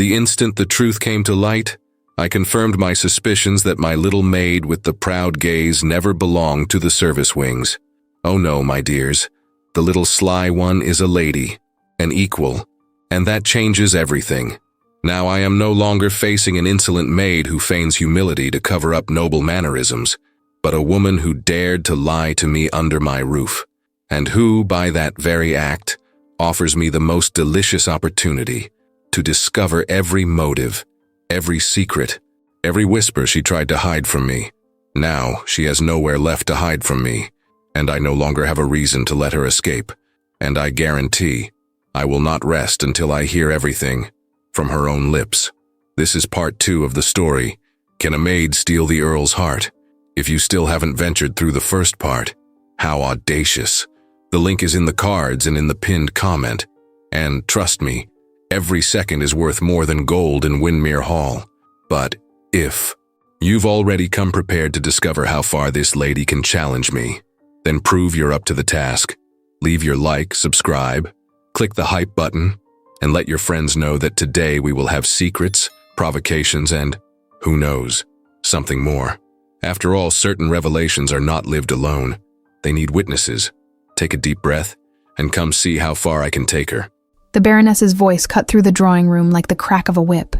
The instant the truth came to light, I confirmed my suspicions that my little maid with the proud gaze never belonged to the service wings. Oh no, my dears, the little sly one is a lady, an equal, and that changes everything. Now I am no longer facing an insolent maid who feigns humility to cover up noble mannerisms, but a woman who dared to lie to me under my roof, and who, by that very act, offers me the most delicious opportunity to discover every motive, every secret, every whisper she tried to hide from me. Now she has nowhere left to hide from me, and I no longer have a reason to let her escape, and I guarantee I will not rest until I hear everything from her own lips. This is part 2 of the story, Can a Maid Steal the Earl's Heart? If you still haven't ventured through the first part, how audacious. The link is in the cards and in the pinned comment, and trust me, every second is worth more than gold in Windmere Hall. But if you've already come prepared to discover how far this lady can challenge me, then prove you're up to the task. Leave your like, subscribe, click the hype button, and let your friends know that today we will have secrets, provocations, and, who knows, something more. After all, certain revelations are not lived alone. They need witnesses. Take a deep breath, and come see how far I can take her. The Baroness's voice cut through the drawing room like the crack of a whip.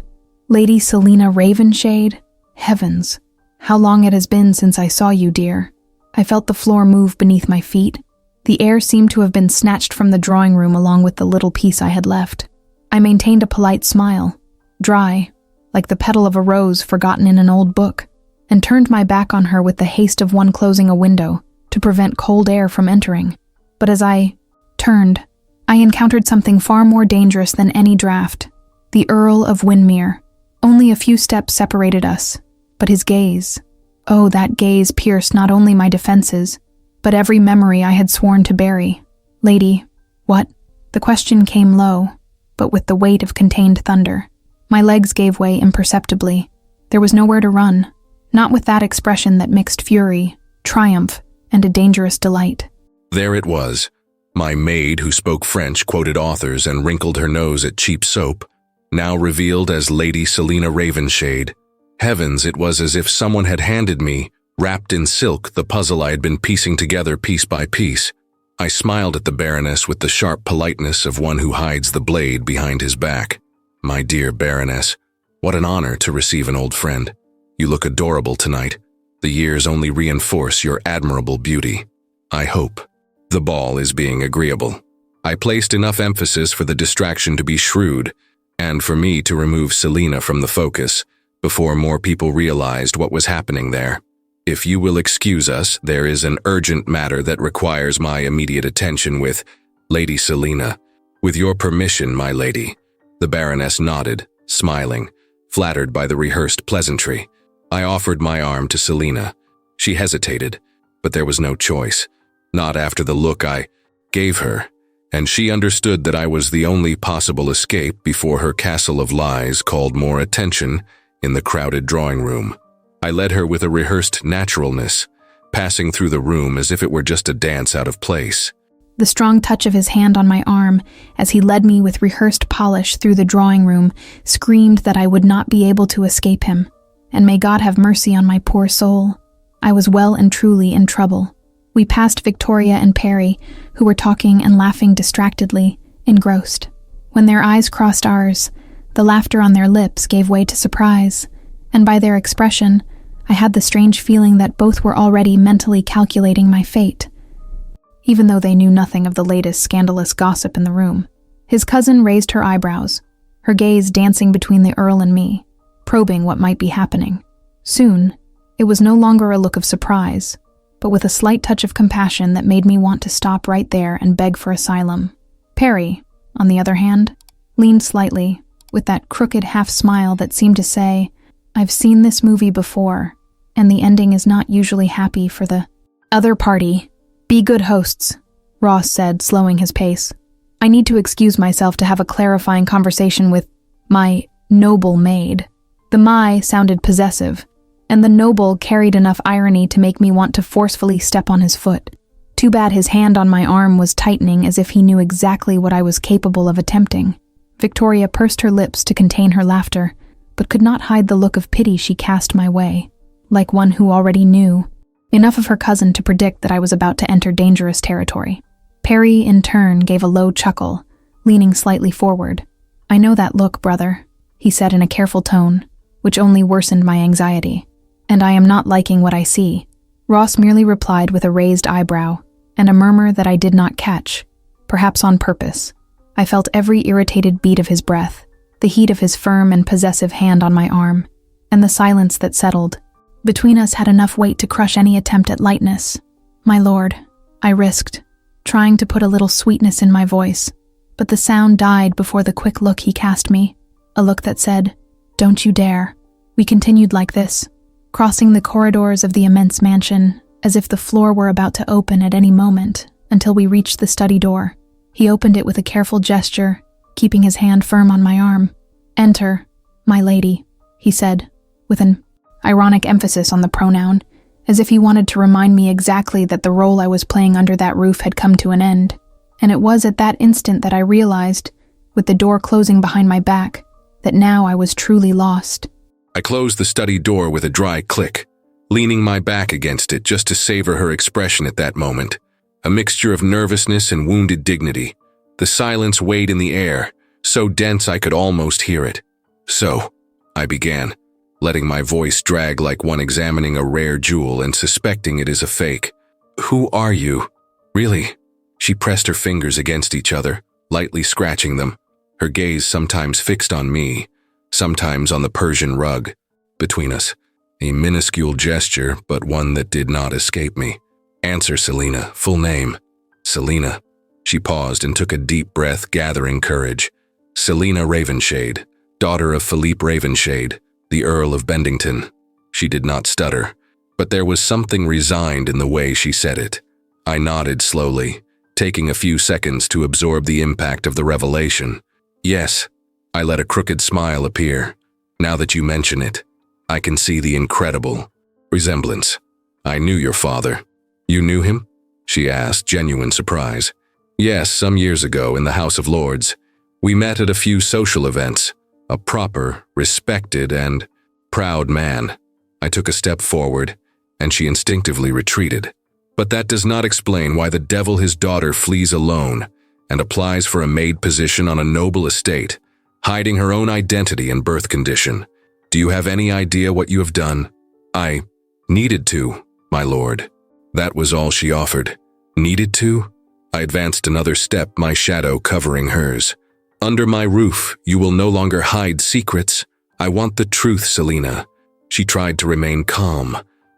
Lady Selina Ravenshade? Heavens, how long it has been since I saw you, dear. I felt the floor move beneath my feet. The air seemed to have been snatched from the drawing room along with the little piece I had left. I maintained a polite smile, dry, like the petal of a rose forgotten in an old book, and turned my back on her with the haste of one closing a window to prevent cold air from entering. But as I turned, I encountered something far more dangerous than any draft. The Earl of Windmere. Only a few steps separated us, but his gaze, oh, that gaze pierced not only my defenses, but every memory I had sworn to bury. Lady, what? The question came low, but with the weight of contained thunder. My legs gave way imperceptibly. There was nowhere to run, not with that expression that mixed fury, triumph, and a dangerous delight. There it was. My maid, who spoke French, quoted authors, and wrinkled her nose at cheap soap, now revealed as Lady Selina Ravenshade. Heavens, it was as if someone had handed me, wrapped in silk, the puzzle I had been piecing together piece by piece. I smiled at the Baroness with the sharp politeness of one who hides the blade behind his back. My dear Baroness, what an honor to receive an old friend. You look adorable tonight. The years only reinforce your admirable beauty. I hope the ball is being agreeable. I placed enough emphasis for the distraction to be shrewd, and for me to remove Selina from the focus, before more people realized what was happening there. If you will excuse us, there is an urgent matter that requires my immediate attention with Lady Selina. With your permission, my lady. The Baroness nodded, smiling, flattered by the rehearsed pleasantry. I offered my arm to Selina. She hesitated, but there was no choice. Not after the look I gave her, and she understood that I was the only possible escape before her castle of lies called more attention in the crowded drawing room. I led her with a rehearsed naturalness, passing through the room as if it were just a dance out of place. The strong touch of his hand on my arm, as he led me with rehearsed polish through the drawing room, screamed that I would not be able to escape him, and may God have mercy on my poor soul. I was well and truly in trouble. We passed Victoria and Perry, who were talking and laughing distractedly, engrossed. When their eyes crossed ours, the laughter on their lips gave way to surprise, and by their expression, I had the strange feeling that both were already mentally calculating my fate, even though they knew nothing of the latest scandalous gossip in the room. His cousin raised her eyebrows, her gaze dancing between the Earl and me, probing what might be happening. Soon, it was no longer a look of surprise, but with a slight touch of compassion that made me want to stop right there and beg for asylum. Perry, on the other hand, leaned slightly, with that crooked half-smile that seemed to say, I've seen this movie before, and the ending is not usually happy for the other party. Be good hosts, Ross said, slowing his pace. I need to excuse myself to have a clarifying conversation with my noble maid. The "my" sounded possessive, and the noble carried enough irony to make me want to forcefully step on his foot. Too bad his hand on my arm was tightening as if he knew exactly what I was capable of attempting. Victoria pursed her lips to contain her laughter, but could not hide the look of pity she cast my way, like one who already knew enough of her cousin to predict that I was about to enter dangerous territory. Perry, in turn, gave a low chuckle, leaning slightly forward. "I know that look, brother," he said in a careful tone, which only worsened my anxiety. "And I am not liking what I see." Ross merely replied with a raised eyebrow, and a murmur that I did not catch, perhaps on purpose. I felt every irritated beat of his breath, the heat of his firm and possessive hand on my arm, and the silence that settled between us had enough weight to crush any attempt at lightness. "My lord," I risked, trying to put a little sweetness in my voice, but the sound died before the quick look he cast me, a look that said, "Don't you dare." We continued like this, crossing the corridors of the immense mansion, as if the floor were about to open at any moment, until we reached the study door. He opened it with a careful gesture, keeping his hand firm on my arm. "Enter, my lady," he said, with an ironic emphasis on the pronoun, as if he wanted to remind me exactly that the role I was playing under that roof had come to an end. And it was at that instant that I realized, with the door closing behind my back, that now I was truly lost. I closed the study door with a dry click, leaning my back against it just to savor her expression at that moment. A mixture of nervousness and wounded dignity. The silence weighed in the air, so dense I could almost hear it. "So," I began, letting my voice drag like one examining a rare jewel and suspecting it is a fake. "Who are you? Really?" She pressed her fingers against each other, lightly scratching them, her gaze sometimes fixed on me, sometimes on the Persian rug between us. A minuscule gesture, but one that did not escape me. "Answer, Selina. Full name." "Selina." She paused and took a deep breath, gathering courage. "Selina Ravenshade, daughter of Philippe Ravenshade, the Earl of Bendington." She did not stutter, but there was something resigned in the way she said it. I nodded slowly, taking a few seconds to absorb the impact of the revelation. "Yes." I let a crooked smile appear. "Now that you mention it, I can see the incredible resemblance. I knew your father." "You knew him?" she asked, genuine surprise. "Yes, some years ago in the House of Lords. We met at a few social events. A proper, respected, and proud man." I took a step forward, and she instinctively retreated. "But that does not explain why the devil his daughter flees alone and applies for a maid position on a noble estate, hiding her own identity and birth condition. Do you have any idea what you have done?" "I needed to, my lord." That was all she offered. "Needed to?" I advanced another step, my shadow covering hers. "Under my roof, you will no longer hide secrets. I want the truth, Selina." She tried to remain calm,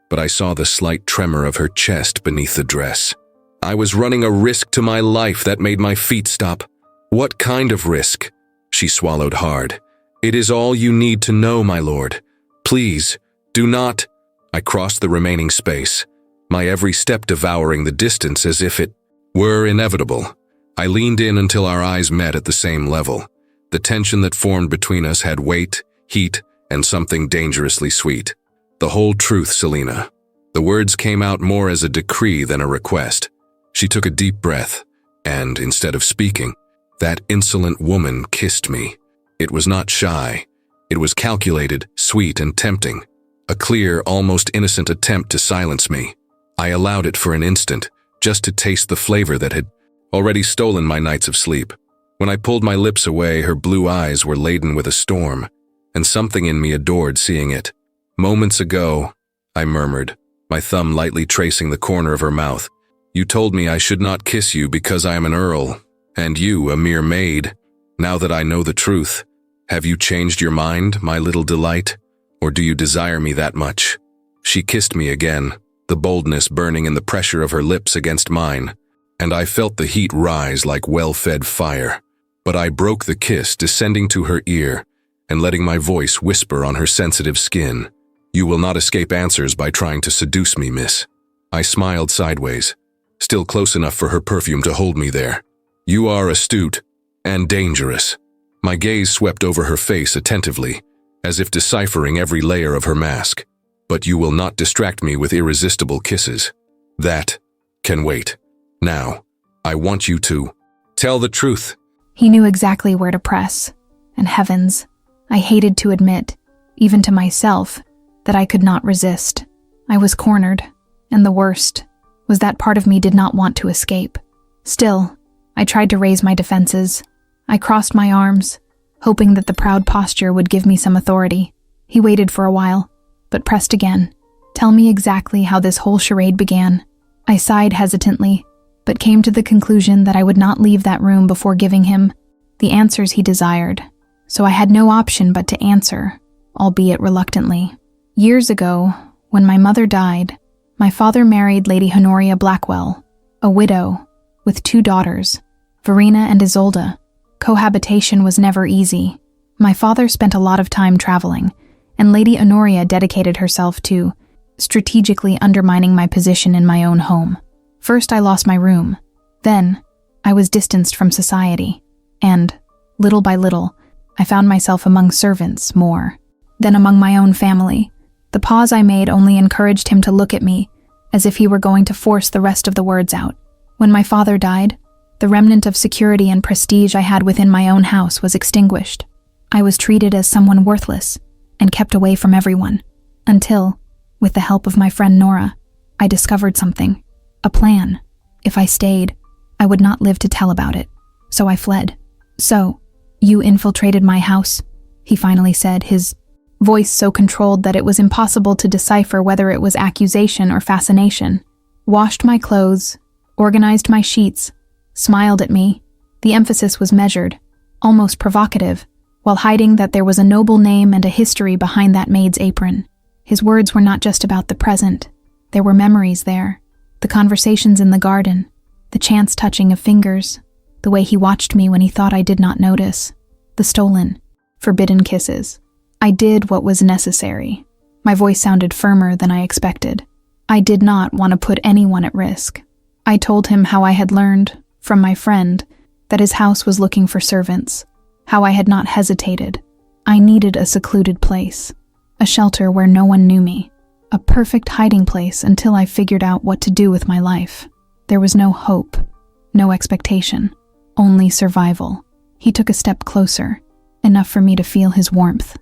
but I saw the slight tremor of her chest beneath the dress. "I was running a risk to my life that made my feet stop." "What kind of risk?" She swallowed hard. "It is all you need to know, my lord. Please, do not." I crossed the remaining space, my every step devouring the distance as if it were inevitable. I leaned in until our eyes met at the same level. The tension that formed between us had weight, heat, and something dangerously sweet. "The whole truth, Selina." The words came out more as a decree than a request. She took a deep breath, and instead of speaking, that insolent woman kissed me. It was not shy. It was calculated, sweet, and tempting. A clear, almost innocent attempt to silence me. I allowed it for an instant, just to taste the flavor that had already stolen my nights of sleep. When I pulled my lips away, her blue eyes were laden with a storm, and something in me adored seeing it. "Moments ago," I murmured, my thumb lightly tracing the corner of her mouth, "you told me I should not kiss you because I am an earl, and you a mere maid. Now that I know the truth, have you changed your mind, my little delight? Or do you desire me that much?" She kissed me again, the boldness burning in the pressure of her lips against mine, and I felt the heat rise like well-fed fire. But I broke the kiss, descending to her ear and letting my voice whisper on her sensitive skin. "You will not escape answers by trying to seduce me, miss." I smiled sideways, still close enough for her perfume to hold me there. "You are astute and dangerous." My gaze swept over her face attentively, as if deciphering every layer of her mask. "But you will not distract me with irresistible kisses. That can wait. Now, I want you to tell the truth." He knew exactly where to press. And heavens, I hated to admit, even to myself, that I could not resist. I was cornered, and the worst was that part of me did not want to escape. Still, I tried to raise my defenses. I crossed my arms, hoping that the proud posture would give me some authority. He waited for a while, but pressed again. Tell me exactly how this whole charade began. I sighed hesitantly, but came to the conclusion that I would not leave that room before giving him the answers he desired. So I had no option but to answer, albeit reluctantly. Years ago, when my mother died, my father married Lady Honoria Blackwell, a widow, with 2 daughters, Verena and Isolde. Cohabitation was never easy. My father spent a lot of time traveling, and Lady Honoria dedicated herself to strategically undermining my position in my own home. First, I lost my room. Then, I was distanced from society. And, little by little, I found myself among servants more than among my own family. The pause I made only encouraged him to look at me, as if he were going to force the rest of the words out. When my father died, the remnant of security and prestige I had within my own house was extinguished. I was treated as someone worthless and kept away from everyone, until, with the help of my friend Nora, I discovered something, a plan. If I stayed, I would not live to tell about it, so I fled. So, you infiltrated my house, he finally said, his voice so controlled that it was impossible to decipher whether it was accusation or fascination. Washed my clothes, organized my sheets, smiled at me. The emphasis was measured, almost provocative, while hiding that there was a noble name and a history behind that maid's apron. His words were not just about the present. There were memories there, the conversations in the garden, the chance touching of fingers, the way he watched me when he thought I did not notice, the stolen, forbidden kisses. I did what was necessary. My voice sounded firmer than I expected. I did not want to put anyone at risk. I told him how I had learned, from my friend, that his house was looking for servants, how I had not hesitated. I needed a secluded place, a shelter where no one knew me, a perfect hiding place until I figured out what to do with my life. There was no hope, no expectation, only survival. He took a step closer, enough for me to feel his warmth.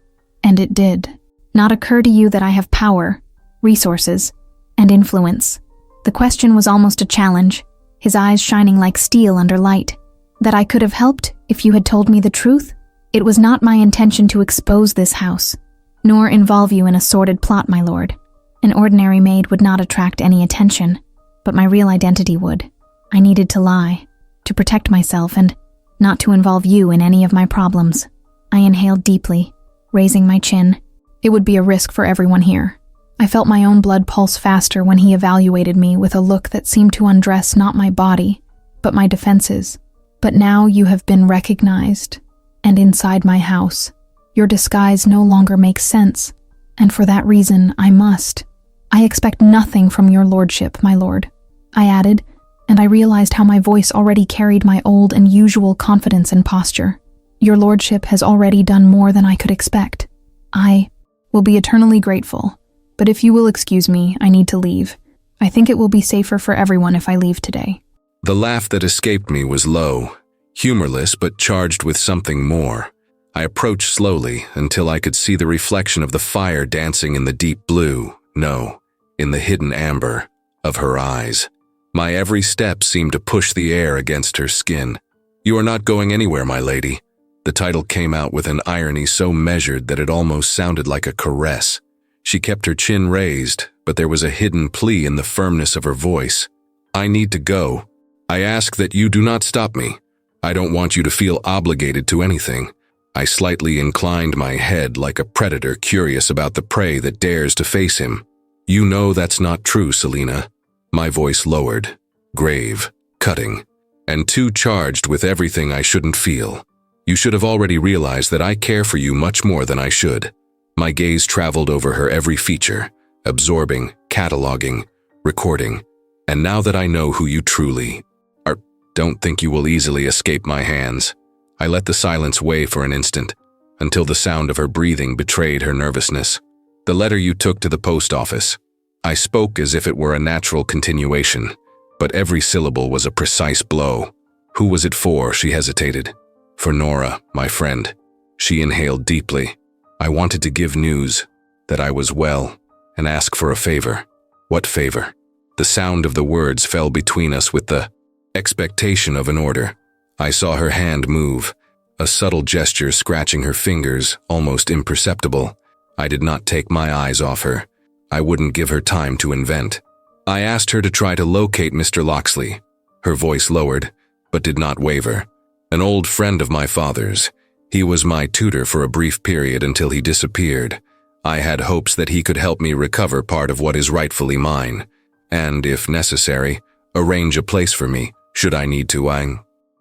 And it did not occur to you that I have power, resources, and influence. The question was almost a challenge, his eyes shining like steel under light. That I could have helped if you had told me the truth? It was not my intention to expose this house, nor involve you in a sordid plot, my lord. An ordinary maid would not attract any attention, but my real identity would. I needed to lie, to protect myself, and not to involve you in any of my problems. I inhaled deeply, raising my chin. It would be a risk for everyone here. I felt my own blood pulse faster when he evaluated me with a look that seemed to undress not my body, but my defenses. But now you have been recognized, and inside my house. Your disguise no longer makes sense, and for that reason I must. I expect nothing from your lordship, my lord, I added, and I realized how my voice already carried my old and usual confidence and posture. Your lordship has already done more than I could expect. I will be eternally grateful, but if you will excuse me, I need to leave. I think it will be safer for everyone if I leave today. The laugh that escaped me was low, humorless but charged with something more. I approached slowly until I could see the reflection of the fire dancing in the deep blue, no, in the hidden amber, of her eyes. My every step seemed to push the air against her skin. You are not going anywhere, my lady. The title came out with an irony so measured that it almost sounded like a caress. She kept her chin raised, but there was a hidden plea in the firmness of her voice. I need to go. I ask that you do not stop me. I don't want you to feel obligated to anything. I slightly inclined my head like a predator curious about the prey that dares to face him. You know that's not true, Selina. My voice lowered, grave, cutting, and too charged with everything I shouldn't feel. You should have already realized that I care for you much more than I should. My gaze traveled over her every feature, absorbing, cataloging, recording, and now that I know who you truly are, don't think you will easily escape my hands. I let the silence weigh for an instant, until the sound of her breathing betrayed her nervousness. The letter you took to the post office. I spoke as if it were a natural continuation, but every syllable was a precise blow. Who was it for? She hesitated. For Nora, my friend. She inhaled deeply. I wanted to give news that I was well and ask for a favor. What favor? The sound of the words fell between us with the expectation of an order. I saw her hand move, a subtle gesture scratching her fingers, almost imperceptible. I did not take my eyes off her. I wouldn't give her time to invent. I asked her to try to locate Mr. Locksley. Her voice lowered, but did not waver. An old friend of my father's. He was my tutor for a brief period until he disappeared. I had hopes that he could help me recover part of what is rightfully mine, and, if necessary, arrange a place for me, should I need to.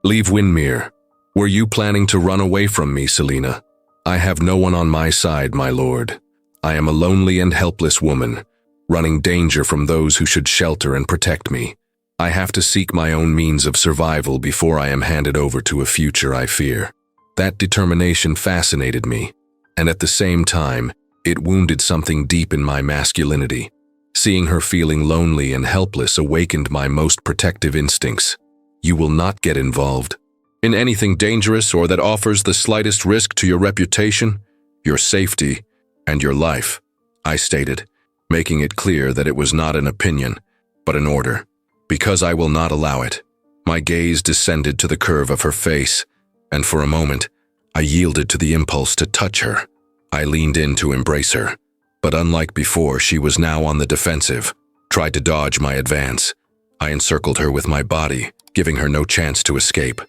Leave Windmere. Were you planning to run away from me, Selina? I have no one on my side, my lord. I am a lonely and helpless woman, running danger from those who should shelter and protect me. I have to seek my own means of survival before I am handed over to a future I fear. That determination fascinated me, and at the same time, it wounded something deep in my masculinity. Seeing her feeling lonely and helpless awakened my most protective instincts. You will not get involved in anything dangerous or that offers the slightest risk to your reputation, your safety, and your life, I stated, making it clear that it was not an opinion, but an order. Because I will not allow it. My gaze descended to the curve of her face, and for a moment, I yielded to the impulse to touch her. I leaned in to embrace her, but unlike before, she was now on the defensive, tried to dodge my advance. I encircled her with my body, giving her no chance to escape.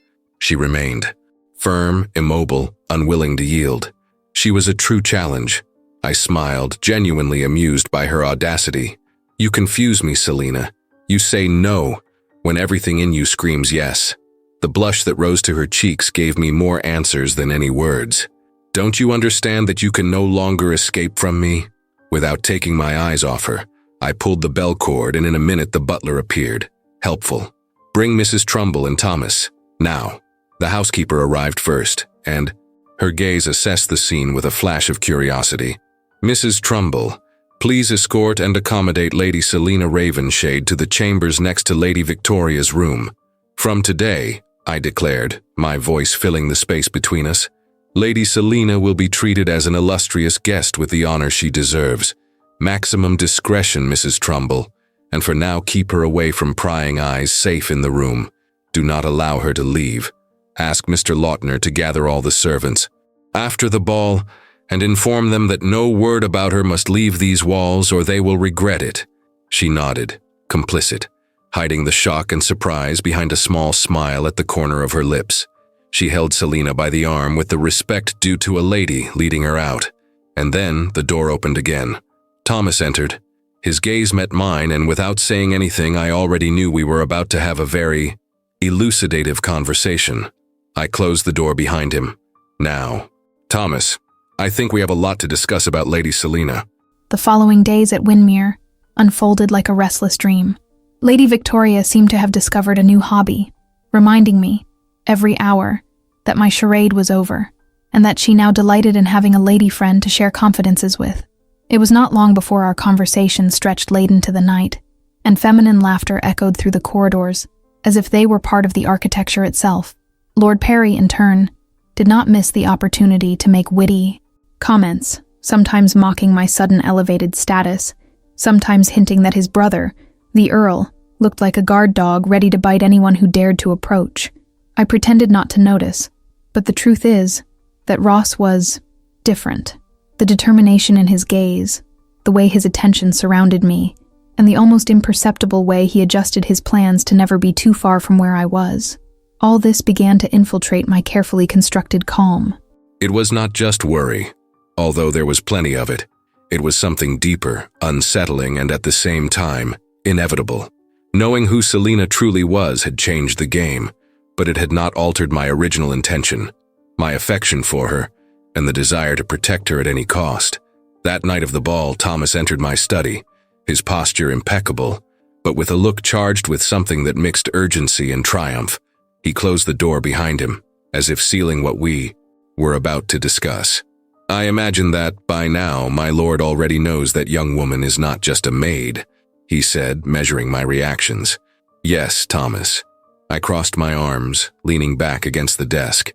She remained, firm, immobile, unwilling to yield. She was a true challenge. I smiled, genuinely amused by her audacity. You confuse me, Selina. You say no, when everything in you screams yes. The blush that rose to her cheeks gave me more answers than any words. Don't you understand that you can no longer escape from me? Without taking my eyes off her, I pulled the bell cord, and in a minute the butler appeared, helpful. Bring Mrs. Trumbull and Thomas, now. The housekeeper arrived first, and her gaze assessed the scene with a flash of curiosity. Mrs. Trumbull, please escort and accommodate Lady Selina Ravenshade to the chambers next to Lady Victoria's room. From today, I declared, my voice filling the space between us, Lady Selina will be treated as an illustrious guest with the honor she deserves. Maximum discretion, Mrs. Trumbull, and for now keep her away from prying eyes, safe in the room. Do not allow her to leave. Ask Mr. Lautner to gather all the servants after the ball and inform them that no word about her must leave these walls or they will regret it. She nodded, complicit, hiding the shock and surprise behind a small smile at the corner of her lips. She held Selina by the arm with the respect due to a lady, leading her out. And then the door opened again. Thomas entered. His gaze met mine, and without saying anything, I already knew we were about to have a very elucidative conversation. I closed the door behind him. Now, Thomas, I think we have a lot to discuss about Lady Selina. The following days at Windmere unfolded like a restless dream. Lady Victoria seemed to have discovered a new hobby, reminding me, every hour, that my charade was over, and that she now delighted in having a lady friend to share confidences with. It was not long before our conversation stretched late into the night, and feminine laughter echoed through the corridors, as if they were part of the architecture itself. Lord Perry, in turn, did not miss the opportunity to make witty comments, sometimes mocking my sudden elevated status, sometimes hinting that his brother, the Earl, looked like a guard dog ready to bite anyone who dared to approach. I pretended not to notice, but the truth is that Ross was different. The determination in his gaze, the way his attention surrounded me, and the almost imperceptible way he adjusted his plans to never be too far from where I was. All this began to infiltrate my carefully constructed calm. It was not just worry, although there was plenty of it. It was something deeper, unsettling, and at the same time, inevitable. Knowing who Selina truly was had changed the game, but it had not altered my original intention, my affection for her, and the desire to protect her at any cost. That night of the ball, Thomas entered my study, his posture impeccable, but with a look charged with something that mixed urgency and triumph. He closed the door behind him, as if sealing what we were about to discuss. I imagine that, by now, my lord already knows that young woman is not just a maid, he said, measuring my reactions. Yes, Thomas. I crossed my arms, leaning back against the desk.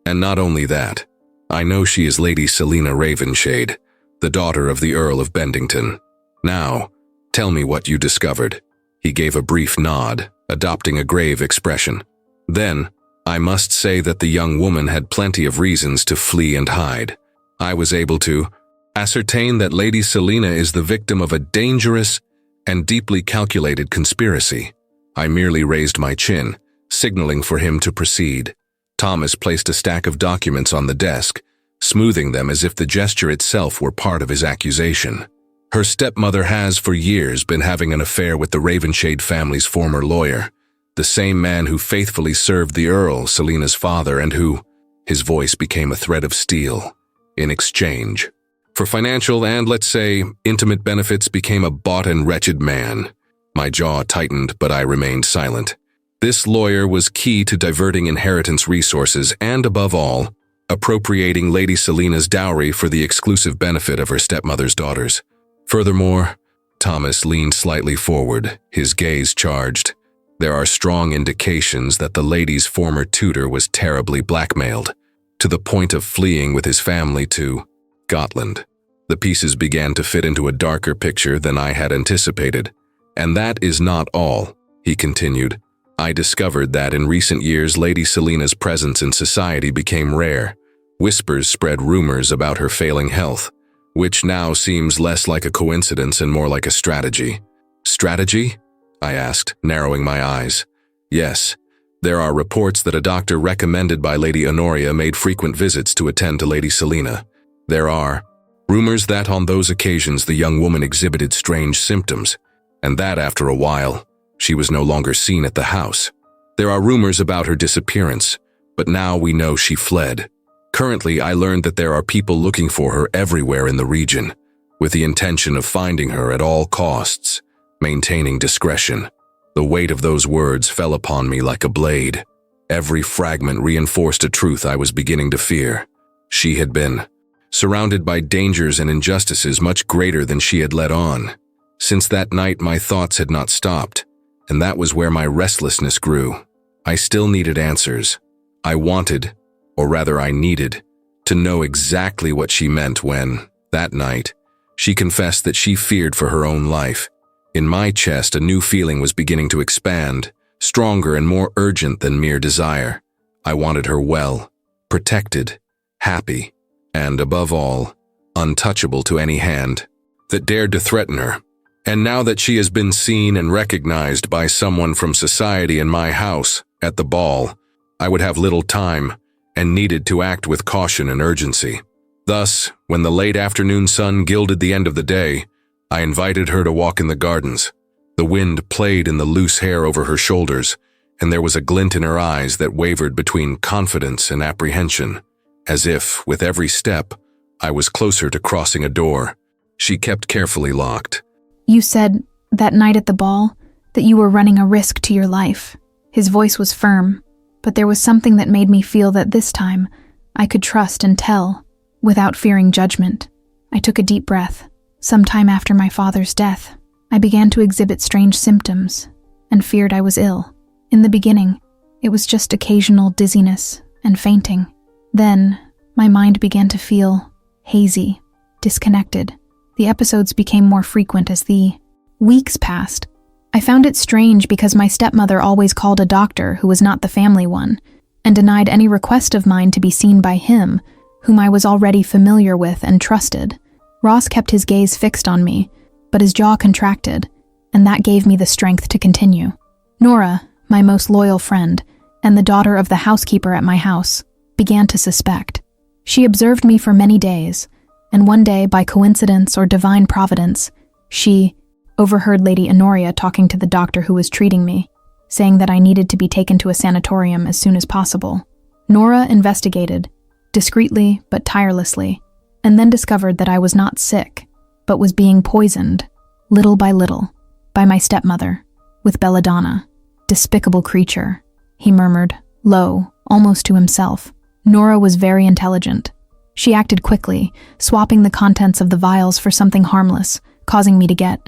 And not only that, I know she is Lady Selina Ravenshade, the daughter of the Earl of Bendington. Now, tell me what you discovered." He gave a brief nod, adopting a grave expression. Then, I must say that the young woman had plenty of reasons to flee and hide. I was able to ascertain that Lady Selina is the victim of a dangerous and deeply calculated conspiracy. I merely raised my chin, signaling for him to proceed. Thomas placed a stack of documents on the desk, smoothing them as if the gesture itself were part of his accusation. Her stepmother has for years been having an affair with the Ravenshade family's former lawyer, the same man who faithfully served the Earl, Selina's father, and who, his voice became a thread of steel, in exchange for financial and, let's say, intimate benefits, became a bought and wretched man. My jaw tightened, but I remained silent. This lawyer was key to diverting inheritance resources and, above all, appropriating Lady Selina's dowry for the exclusive benefit of her stepmother's daughters. Furthermore, Thomas leaned slightly forward, his gaze charged. There are strong indications that the lady's former tutor was terribly blackmailed, to the point of fleeing with his family to Scotland. The pieces began to fit into a darker picture than I had anticipated. "And that is not all," he continued. "I discovered that in recent years Lady Selina's presence in society became rare. Whispers spread rumors about her failing health, which now seems less like a coincidence and more like a strategy." "Strategy?" I asked, narrowing my eyes. "Yes. There are reports that a doctor recommended by Lady Honoria made frequent visits to attend to Lady Selina. There are rumors that on those occasions the young woman exhibited strange symptoms, and that after a while, she was no longer seen at the house. There are rumors about her disappearance, but now we know she fled. Currently, I learned that there are people looking for her everywhere in the region, with the intention of finding her at all costs, maintaining discretion." The weight of those words fell upon me like a blade. Every fragment reinforced a truth I was beginning to fear. She had been surrounded by dangers and injustices much greater than she had let on. Since that night, my thoughts had not stopped, and that was where my restlessness grew. I still needed answers. I wanted, or rather I needed, to know exactly what she meant when, that night, she confessed that she feared for her own life. In my chest, a new feeling was beginning to expand, stronger and more urgent than mere desire. I wanted her well, protected, happy, and above all, untouchable to any hand that dared to threaten her. And now that she has been seen and recognized by someone from society in my house, at the ball, I would have little time and needed to act with caution and urgency. Thus, when the late afternoon sun gilded the end of the day, I invited her to walk in the gardens. The wind played in the loose hair over her shoulders, and there was a glint in her eyes that wavered between confidence and apprehension, as if, with every step, I was closer to crossing a door she kept carefully locked. "You said, that night at the ball, that you were running a risk to your life." His voice was firm, but there was something that made me feel that this time I could trust and tell, without fearing judgment. I took a deep breath. Some time after my father's death, I began to exhibit strange symptoms and feared I was ill. In the beginning, it was just occasional dizziness and fainting. Then, my mind began to feel hazy, disconnected. The episodes became more frequent as the weeks passed. I found it strange because my stepmother always called a doctor who was not the family one, and denied any request of mine to be seen by him, whom I was already familiar with and trusted. Ross kept his gaze fixed on me, but his jaw contracted, and that gave me the strength to continue. Nora, my most loyal friend, and the daughter of the housekeeper at my house, began to suspect. She observed me for many days, and one day, by coincidence or divine providence, she overheard Lady Honoria talking to the doctor who was treating me, saying that I needed to be taken to a sanatorium as soon as possible. Nora investigated, discreetly but tirelessly, and then discovered that I was not sick, but was being poisoned, little by little, by my stepmother, with belladonna. "Despicable creature," he murmured, low, almost to himself. Nora was very intelligent. She acted quickly, swapping the contents of the vials for something harmless, causing me to get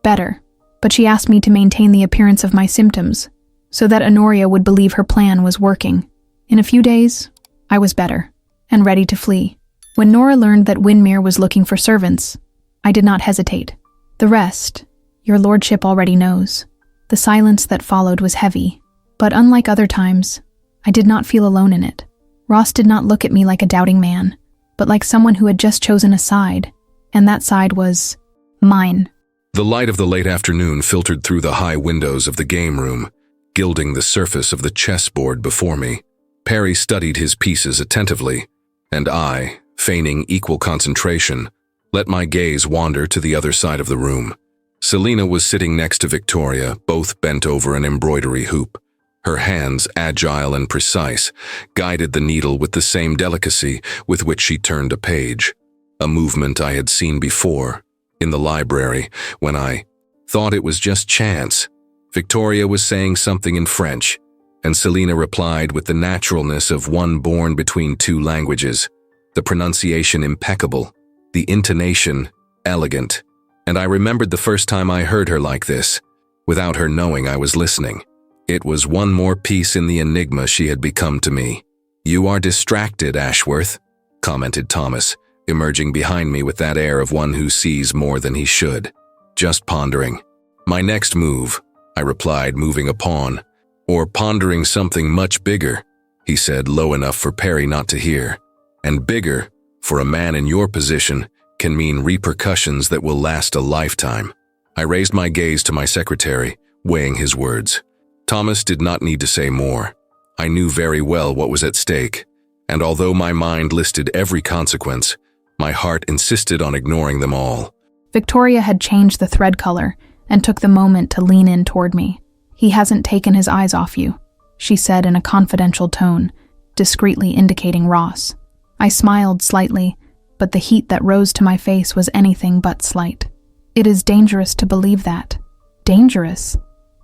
better. But she asked me to maintain the appearance of my symptoms, so that Honoria would believe her plan was working. In a few days, I was better, and ready to flee. When Nora learned that Windmere was looking for servants, I did not hesitate. The rest, your lordship already knows. The silence that followed was heavy, but unlike other times, I did not feel alone in it. Ross did not look at me like a doubting man, but like someone who had just chosen a side, and that side was mine. The light of the late afternoon filtered through the high windows of the game room, gilding the surface of the chessboard before me. Perry studied his pieces attentively, and I, feigning equal concentration, let my gaze wander to the other side of the room. Selina was sitting next to Victoria, both bent over an embroidery hoop. Her hands, agile and precise, guided the needle with the same delicacy with which she turned a page, a movement I had seen before, in the library, when I thought it was just chance. Victoria was saying something in French, and Selina replied with the naturalness of one born between two languages, the pronunciation impeccable, the intonation elegant. And I remembered the first time I heard her like this, without her knowing I was listening. It was one more piece in the enigma she had become to me. "You are distracted, Ashworth," commented Thomas, emerging behind me with that air of one who sees more than he should. "Just pondering." "My next move," I replied, moving a pawn. "Or pondering something much bigger," he said, low enough for Perry not to hear. "And bigger, for a man in your position, can mean repercussions that will last a lifetime." I raised my gaze to my secretary, weighing his words. Thomas did not need to say more. I knew very well what was at stake, and although my mind listed every consequence, my heart insisted on ignoring them all. Victoria had changed the thread color and took the moment to lean in toward me. "He hasn't taken his eyes off you," she said in a confidential tone, discreetly indicating Ross. I smiled slightly, but the heat that rose to my face was anything but slight. "It is dangerous to believe that." "Dangerous?"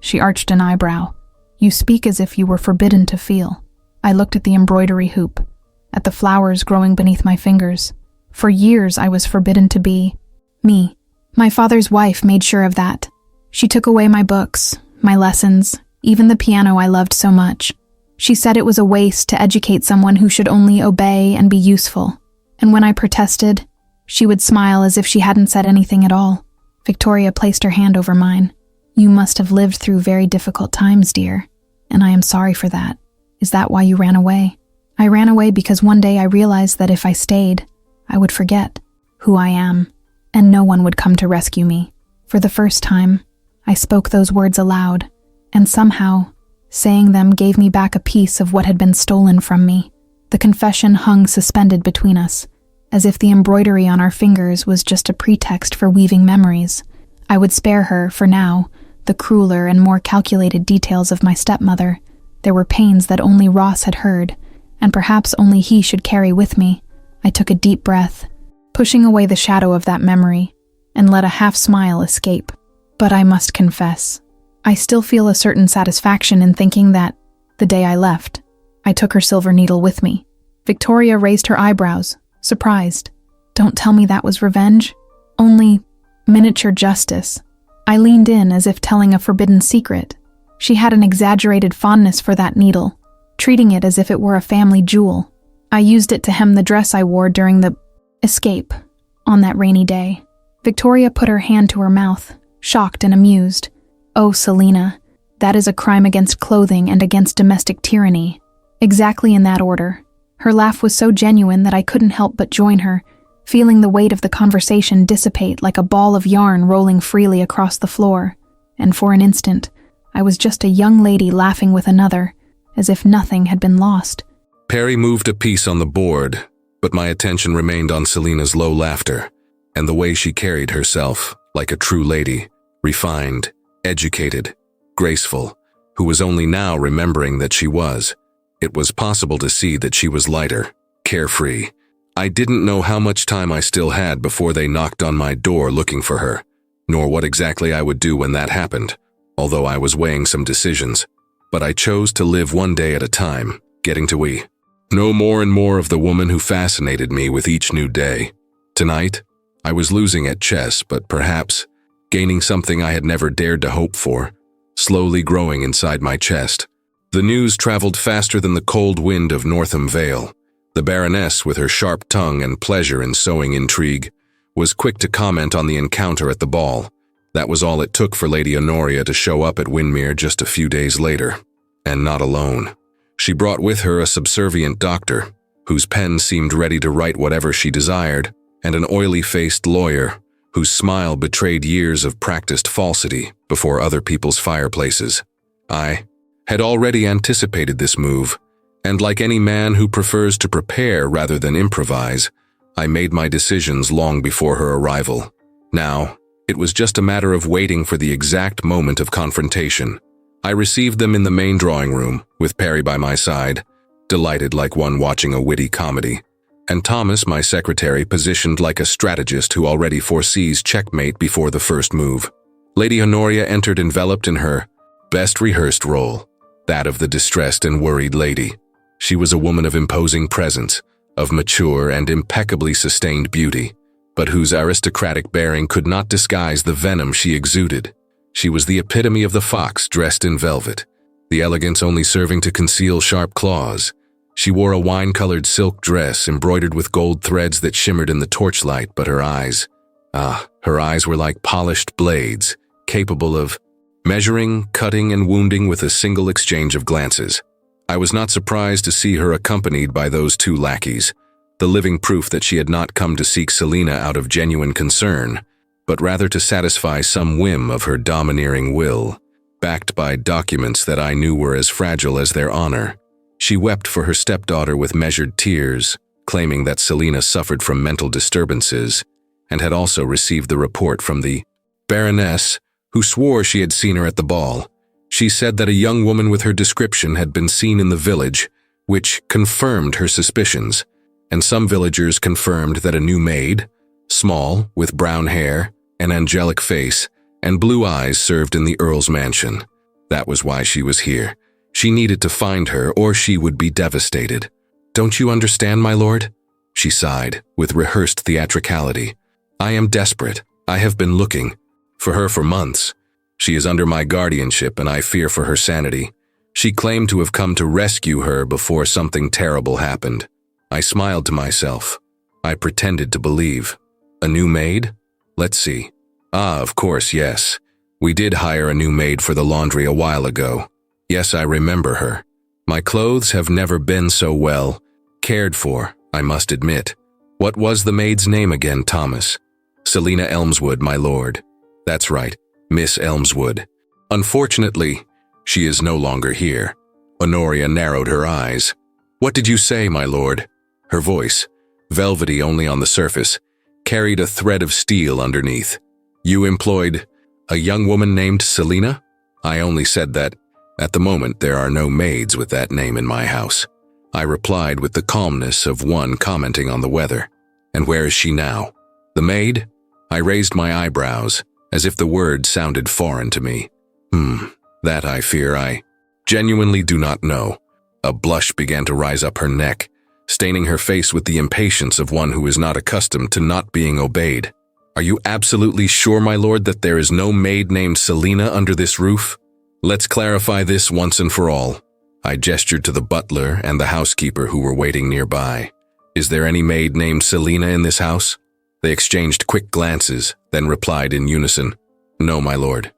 She arched an eyebrow. "You speak as if you were forbidden to feel." I looked at the embroidery hoop, at the flowers growing beneath my fingers. For years I was forbidden to be me. My father's wife made sure of that. She took away my books, my lessons, even the piano I loved so much. She said it was a waste to educate someone who should only obey and be useful. And when I protested, she would smile as if she hadn't said anything at all. Victoria placed her hand over mine. "You must have lived through very difficult times, dear, and I am sorry for that. Is that why you ran away?" "I ran away because one day I realized that if I stayed, I would forget who I am, and no one would come to rescue me." For the first time, I spoke those words aloud, and somehow, saying them gave me back a piece of what had been stolen from me. The confession hung suspended between us, as if the embroidery on our fingers was just a pretext for weaving memories. I would spare her, for now, the crueler and more calculated details of my stepmother. There were pains that only Ross had heard, and perhaps only he should carry with me. I took a deep breath, pushing away the shadow of that memory, and let a half-smile escape. But I must confess, I still feel a certain satisfaction in thinking that, the day I left, I took her silver needle with me. Victoria raised her eyebrows, surprised. "Don't tell me that was revenge? Only miniature justice." I leaned in as if telling a forbidden secret. She had an exaggerated fondness for that needle, treating it as if it were a family jewel. I used it to hem the dress I wore during the escape on that rainy day. Victoria put her hand to her mouth, shocked and amused. "Oh, Selina, that is a crime against clothing and against domestic tyranny." Exactly in that order. Her laugh was so genuine that I couldn't help but join her, feeling the weight of the conversation dissipate like a ball of yarn rolling freely across the floor. And for an instant, I was just a young lady laughing with another, as if nothing had been lost. Perry moved a piece on the board, but my attention remained on Selina's low laughter, and the way she carried herself, like a true lady, refined, educated, graceful, who was only now remembering that she was. It was possible to see that she was lighter, carefree. I didn't know how much time I still had before they knocked on my door looking for her, nor what exactly I would do when that happened, although I was weighing some decisions. But I chose to live one day at a time, getting to know more and more of the woman who fascinated me with each new day. Tonight, I was losing at chess, but perhaps gaining something I had never dared to hope for, slowly growing inside my chest. The news traveled faster than the cold wind of Northam Vale, The Baroness, with her sharp tongue and pleasure in sowing intrigue, was quick to comment on the encounter at the ball. That was all it took for Lady Honoria to show up at Windmere just a few days later. And not alone. She brought with her a subservient doctor, whose pen seemed ready to write whatever she desired, and an oily-faced lawyer, whose smile betrayed years of practiced falsity before other people's fireplaces. I had already anticipated this move, and like any man who prefers to prepare rather than improvise, I made my decisions long before her arrival. Now, it was just a matter of waiting for the exact moment of confrontation. I received them in the main drawing room, with Perry by my side, delighted like one watching a witty comedy, and Thomas, my secretary, positioned like a strategist who already foresees checkmate before the first move. Lady Honoria entered enveloped in her best rehearsed role, that of the distressed and worried lady. She was a woman of imposing presence, of mature and impeccably sustained beauty, but whose aristocratic bearing could not disguise the venom she exuded. She was the epitome of the fox dressed in velvet, the elegance only serving to conceal sharp claws. She wore a wine-colored silk dress embroidered with gold threads that shimmered in the torchlight, but her eyes were like polished blades, capable of measuring, cutting, and wounding with a single exchange of glances. I was not surprised to see her accompanied by those two lackeys, the living proof that she had not come to seek Selina out of genuine concern, but rather to satisfy some whim of her domineering will, backed by documents that I knew were as fragile as their honor. She wept for her stepdaughter with measured tears, claiming that Selina suffered from mental disturbances, and had also received the report from the Baroness, who swore she had seen her at the ball. She said that a young woman with her description had been seen in the village, which confirmed her suspicions, and some villagers confirmed that a new maid, small, with brown hair, an angelic face, and blue eyes served in the Earl's mansion. That was why she was here. She needed to find her, or she would be devastated. "Don't you understand, my lord?" She sighed, with rehearsed theatricality. "I am desperate. I have been looking for her for months. She is under my guardianship, and I fear for her sanity. She claimed to have come to rescue her before something terrible happened." I smiled to myself. I pretended to believe. "A new maid? Let's see. Of course, yes. We did hire a new maid for the laundry a while ago. Yes, I remember her. My clothes have never been so well cared for, I must admit. What was the maid's name again, Thomas?" "Selina Elmswood, my lord." "That's right, Miss Elmswood. Unfortunately, she is no longer here." Honoria narrowed her eyes. "What did you say, my lord?" Her voice, velvety only on the surface, carried a thread of steel underneath. "You employed a young woman named Selina?" "I only said that at the moment there are no maids with that name in my house," I replied with the calmness of one commenting on the weather. "And where is she now?" "The maid?" I raised my eyebrows, as if the word sounded foreign to me. That I fear I genuinely do not know." A blush began to rise up her neck, staining her face with the impatience of one who is not accustomed to not being obeyed. "Are you absolutely sure, my lord, that there is no maid named Selina under this roof? Let's clarify this once and for all." I gestured to the butler and the housekeeper who were waiting nearby. "Is there any maid named Selina in this house?" They exchanged quick glances, then replied in unison, "No, my lord."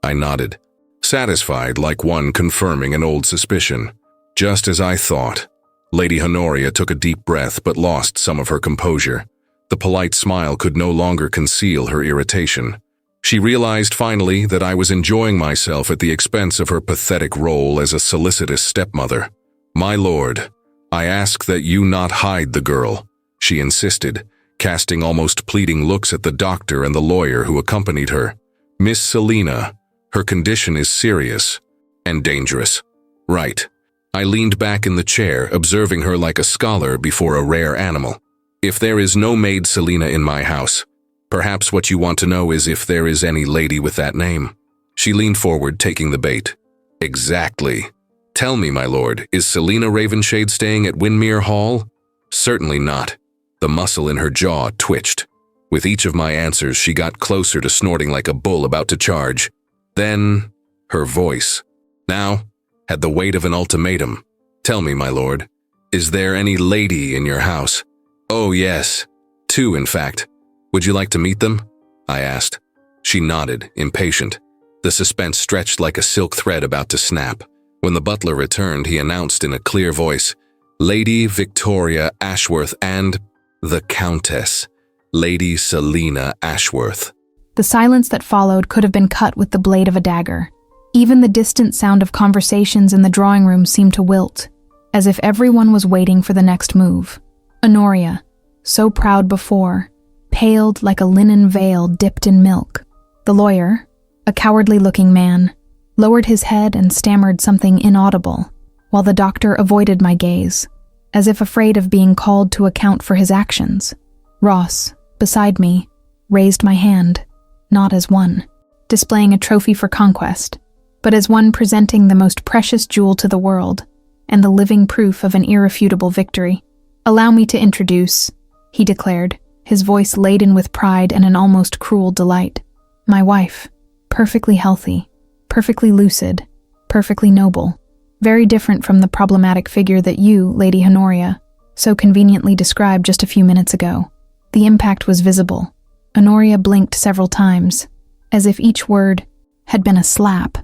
I nodded, satisfied like one confirming an old suspicion. Just as I thought. Lady Honoria took a deep breath but lost some of her composure. The polite smile could no longer conceal her irritation. She realized finally that I was enjoying myself at the expense of her pathetic role as a solicitous stepmother. "My lord, I ask that you not hide the girl," she insisted, casting almost pleading looks at the doctor and the lawyer who accompanied her. "Miss Selina, her condition is serious and dangerous." "Right." I leaned back in the chair, observing her like a scholar before a rare animal. "If there is no maid Selina in my house, perhaps what you want to know is if there is any lady with that name." She leaned forward, taking the bait. "Exactly. Tell me, my lord, is Selina Ravenshade staying at Windmere Hall?" "Certainly not." The muscle in her jaw twitched. With each of my answers, she got closer to snorting like a bull about to charge. Then, her voice, now, had the weight of an ultimatum. "Tell me, my lord, Is there any lady in your house? Oh, yes. 2, in fact. Would you like to meet them? I asked. She nodded, impatient. The suspense stretched like a silk thread about to snap. When the butler returned, he announced in a clear voice, Lady Victoria Ashworth and the Countess, Lady Selina Ashworth. The silence that followed could have been cut with the blade of a dagger. Even the distant sound of conversations in the drawing room seemed to wilt, as if everyone was waiting for the next move. Honoria, so proud before, paled like a linen veil dipped in milk. The lawyer, a cowardly-looking man, lowered his head and stammered something inaudible, while the doctor avoided my gaze, as if afraid of being called to account for his actions. Ross, beside me, raised my hand, not as one displaying a trophy for conquest, but as one presenting the most precious jewel to the world and the living proof of an irrefutable victory. "Allow me to introduce," he declared, his voice laden with pride and an almost cruel delight. "My wife, perfectly healthy, perfectly lucid, perfectly noble, very different from the problematic figure that you, Lady Honoria, so conveniently described just a few minutes ago." The impact was visible. Honoria blinked several times, as if each word had been a slap.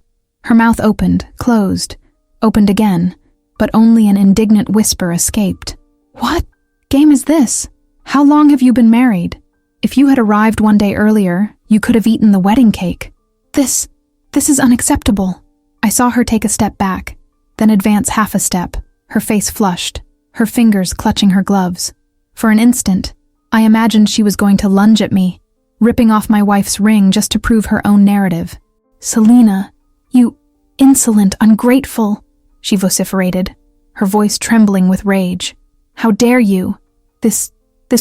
Her mouth opened, closed, opened again, but only an indignant whisper escaped. "What game is this? How long have you been married? If you had arrived one day earlier, you could have eaten the wedding cake. This is unacceptable." I saw her take a step back, then advance half a step, her face flushed, her fingers clutching her gloves. For an instant, I imagined she was going to lunge at me, ripping off my wife's ring just to prove her own narrative. "Selina, you insolent, ungrateful," she vociferated, her voice trembling with rage. "How dare you? This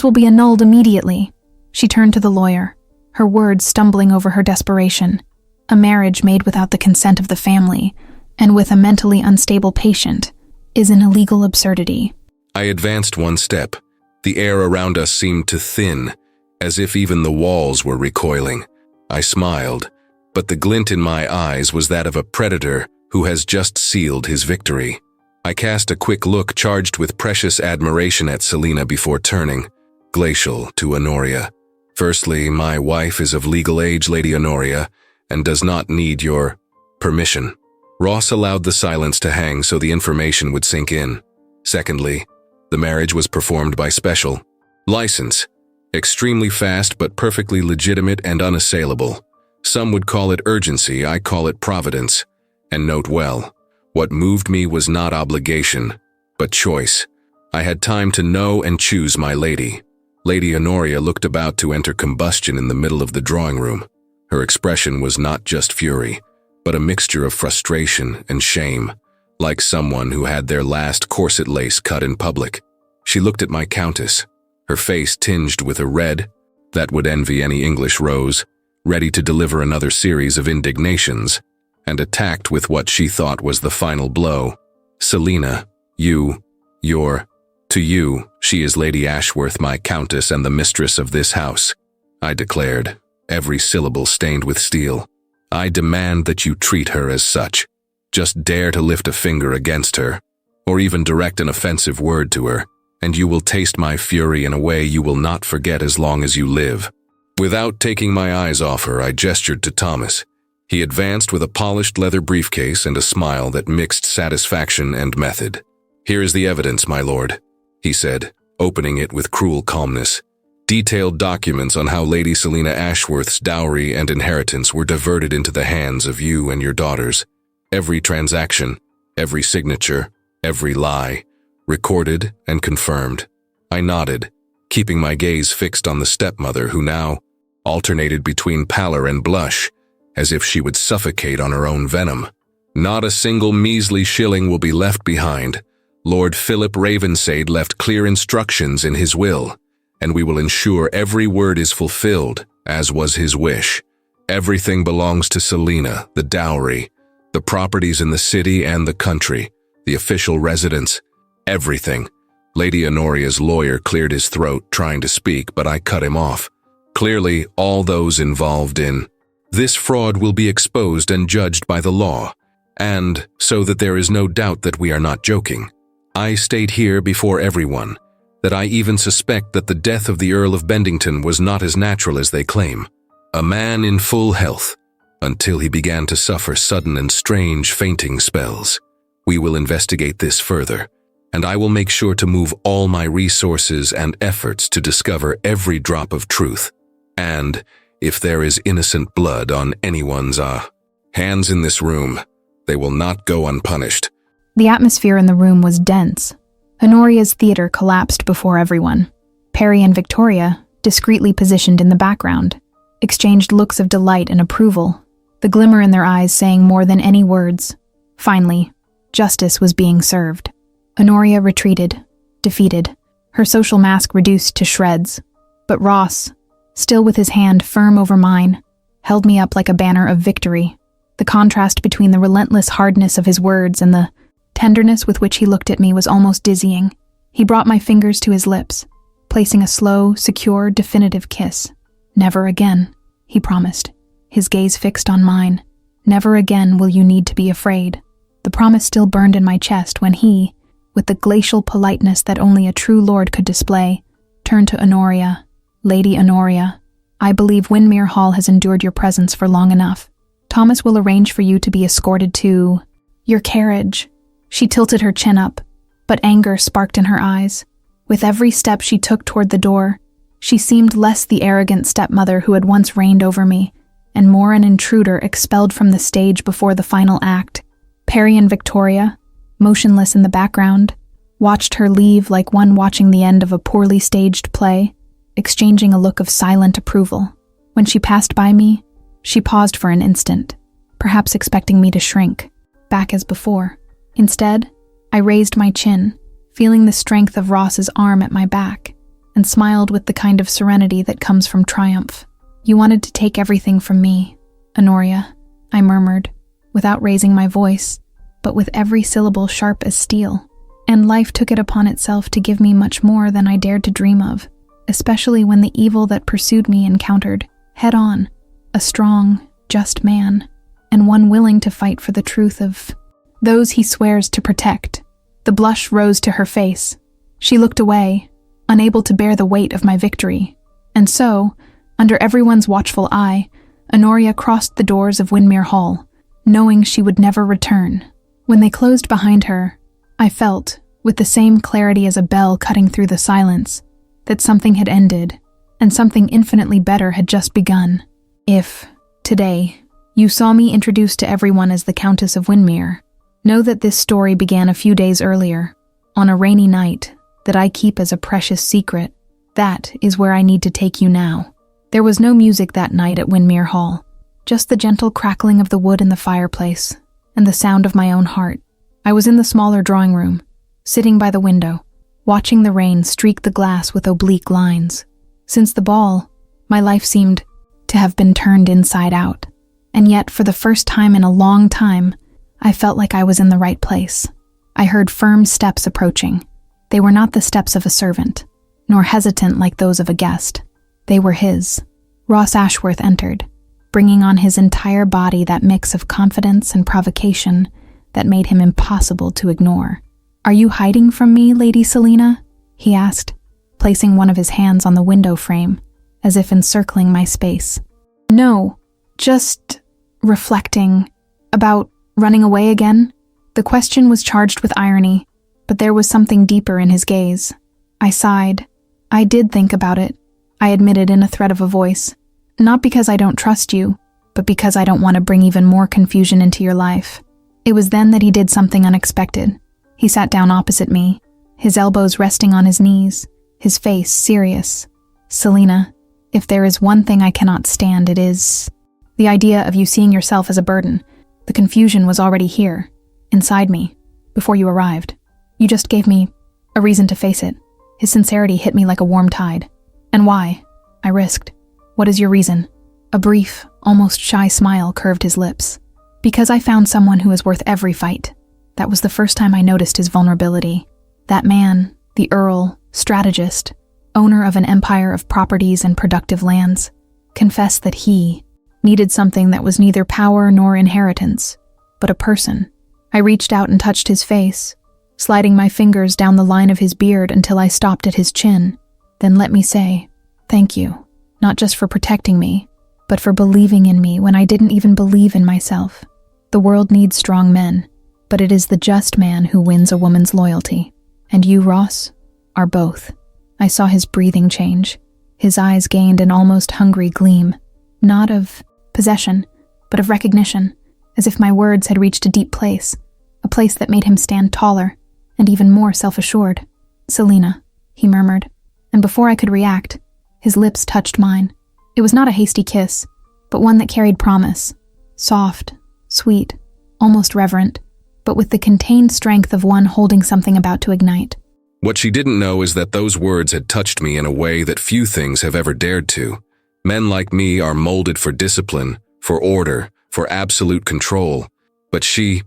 will be annulled immediately." She turned to the lawyer, her words stumbling over her desperation. A marriage made without the consent of the family, and with a mentally unstable patient, is an illegal absurdity. I advanced one step. The air around us seemed to thin, as if even the walls were recoiling. I smiled, but the glint in my eyes was that of a predator who has just sealed his victory. I cast a quick look charged with precious admiration at Selina before turning, glacial, to Honoria. "Firstly, my wife is of legal age, Lady Honoria, and does not need your permission." Ross allowed the silence to hang so the information would sink in. "Secondly, the marriage was performed by special license, extremely fast but perfectly legitimate and unassailable. Some would call it urgency, I call it providence. And note well, what moved me was not obligation, but choice. I had time to know and choose my lady." Lady Honoria looked about to enter combustion in the middle of the drawing room. Her expression was not just fury, but a mixture of frustration and shame, like someone who had their last corset lace cut in public. She looked at my countess, her face tinged with a red that would envy any English rose, ready to deliver another series of indignations, and attacked with what she thought was the final blow. "Selina, to you, she is Lady Ashworth, my countess and the mistress of this house," I declared, every syllable stained with steel. "I demand that you treat her as such. Just dare to lift a finger against her, or even direct an offensive word to her, and you will taste my fury in a way you will not forget as long as you live." Without taking my eyes off her, I gestured to Thomas. He advanced with a polished leather briefcase and a smile that mixed satisfaction and method. "Here is the evidence, my lord," he said, opening it with cruel calmness. "Detailed documents on how Lady Selina Ashworth's dowry and inheritance were diverted into the hands of you and your daughters. Every transaction, every signature, every lie, recorded and confirmed." I nodded, keeping my gaze fixed on the stepmother who now alternated between pallor and blush, as if she would suffocate on her own venom. "Not a single measly shilling will be left behind. Lord Philip Ravensade left clear instructions in his will, and we will ensure every word is fulfilled, as was his wish. Everything belongs to Selina, the dowry, the properties in the city and the country, the official residence, everything." Lady Honoria's lawyer cleared his throat, trying to speak, but I cut him off. "Clearly, all those involved in this fraud will be exposed and judged by the law, and so that there is no doubt that we are not joking. I state here before everyone that I even suspect that the death of the Earl of Bendington was not as natural as they claim. A man in full health, until he began to suffer sudden and strange fainting spells. We will investigate this further, and I will make sure to move all my resources and efforts to discover every drop of truth. And if there is innocent blood on anyone's hands in this room, they will not go unpunished. The atmosphere in the room was dense. Honoria's theater collapsed before everyone. Perry and Victoria, discreetly positioned in the background, exchanged looks of delight and approval, the glimmer in their eyes saying more than any words. Finally, justice was being served. Honoria retreated, defeated, her social mask reduced to shreds. But Ross, still with his hand firm over mine, held me up like a banner of victory. The contrast between the relentless hardness of his words and the tenderness with which he looked at me was almost dizzying. He brought my fingers to his lips, placing a slow, secure, definitive kiss. "Never again," he promised, his gaze fixed on mine. "Never again will you need to be afraid." The promise still burned in my chest when he, with the glacial politeness that only a true lord could display, turned to Honoria. "Lady Honoria, I believe Windmere Hall has endured your presence for long enough. Thomas will arrange for you to be escorted to your carriage." She tilted her chin up, but anger sparked in her eyes. With every step she took toward the door, she seemed less the arrogant stepmother who had once reigned over me, and more an intruder expelled from the stage before the final act. Perry and Victoria, motionless in the background, watched her leave like one watching the end of a poorly staged play, exchanging a look of silent approval. When she passed by me, she paused for an instant, perhaps expecting me to shrink, back as before. Instead, I raised my chin, feeling the strength of Ross's arm at my back, and smiled with the kind of serenity that comes from triumph. "You wanted to take everything from me, Honoria," I murmured, without raising my voice, but with every syllable sharp as steel. "And life took it upon itself to give me much more than I dared to dream of, especially when the evil that pursued me encountered, head-on, a strong, just man, and one willing to fight for the truth of those he swears to protect." The blush rose to her face. She looked away, unable to bear the weight of my victory. And so, under everyone's watchful eye, Honoria crossed the doors of Windmere Hall, knowing she would never return. When they closed behind her, I felt, with the same clarity as a bell cutting through the silence, that something had ended, and something infinitely better had just begun. If, today, you saw me introduced to everyone as the Countess of Windmere, know that this story began a few days earlier, on a rainy night that I keep as a precious secret. That is where I need to take you now. There was no music that night at Windmere Hall, just the gentle crackling of the wood in the fireplace, and the sound of my own heart. I was in the smaller drawing room, sitting by the window, watching the rain streak the glass with oblique lines. Since the ball, my life seemed to have been turned inside out, and yet for the first time in a long time, I felt like I was in the right place. I heard firm steps approaching. They were not the steps of a servant, nor hesitant like those of a guest. They were his. Ross Ashworth entered, bringing on his entire body that mix of confidence and provocation that made him impossible to ignore. "Are you hiding from me, Lady Selina?" he asked, placing one of his hands on the window frame, as if encircling my space. "No, just reflecting about running away again." The question was charged with irony, but there was something deeper in his gaze. I sighed. "I did think about it," I admitted in a thread of a voice. "Not because I don't trust you, but because I don't want to bring even more confusion into your life." It was then that he did something unexpected. He sat down opposite me, his elbows resting on his knees, his face serious. "Selina, if there is one thing I cannot stand, it is the idea of you seeing yourself as a burden. The confusion was already here, inside me, before you arrived. You just gave me a reason to face it." His sincerity hit me like a warm tide. "And why?" I risked. "What is your reason?" A brief, almost shy smile curved his lips. "Because I found someone who is worth every fight." That was the first time I noticed his vulnerability. That man, the Earl, strategist, owner of an empire of properties and productive lands, confessed that he needed something that was neither power nor inheritance, but a person. I reached out and touched his face, sliding my fingers down the line of his beard until I stopped at his chin. Then let me say, thank you, not just for protecting me, but for believing in me when I didn't even believe in myself. The world needs strong men, but it is the just man who wins a woman's loyalty. And you, Ross, are both. I saw his breathing change. His eyes gained an almost hungry gleam, not of possession, but of recognition, as if my words had reached a deep place, a place that made him stand taller and even more self-assured. "Selina," he murmured, and before I could react, his lips touched mine. It was not a hasty kiss, but one that carried promise, soft, sweet, almost reverent, but with the contained strength of one holding something about to ignite. What she didn't know is that those words had touched me in a way that few things have ever dared to. Men like me are molded for discipline, for order, for absolute control. But she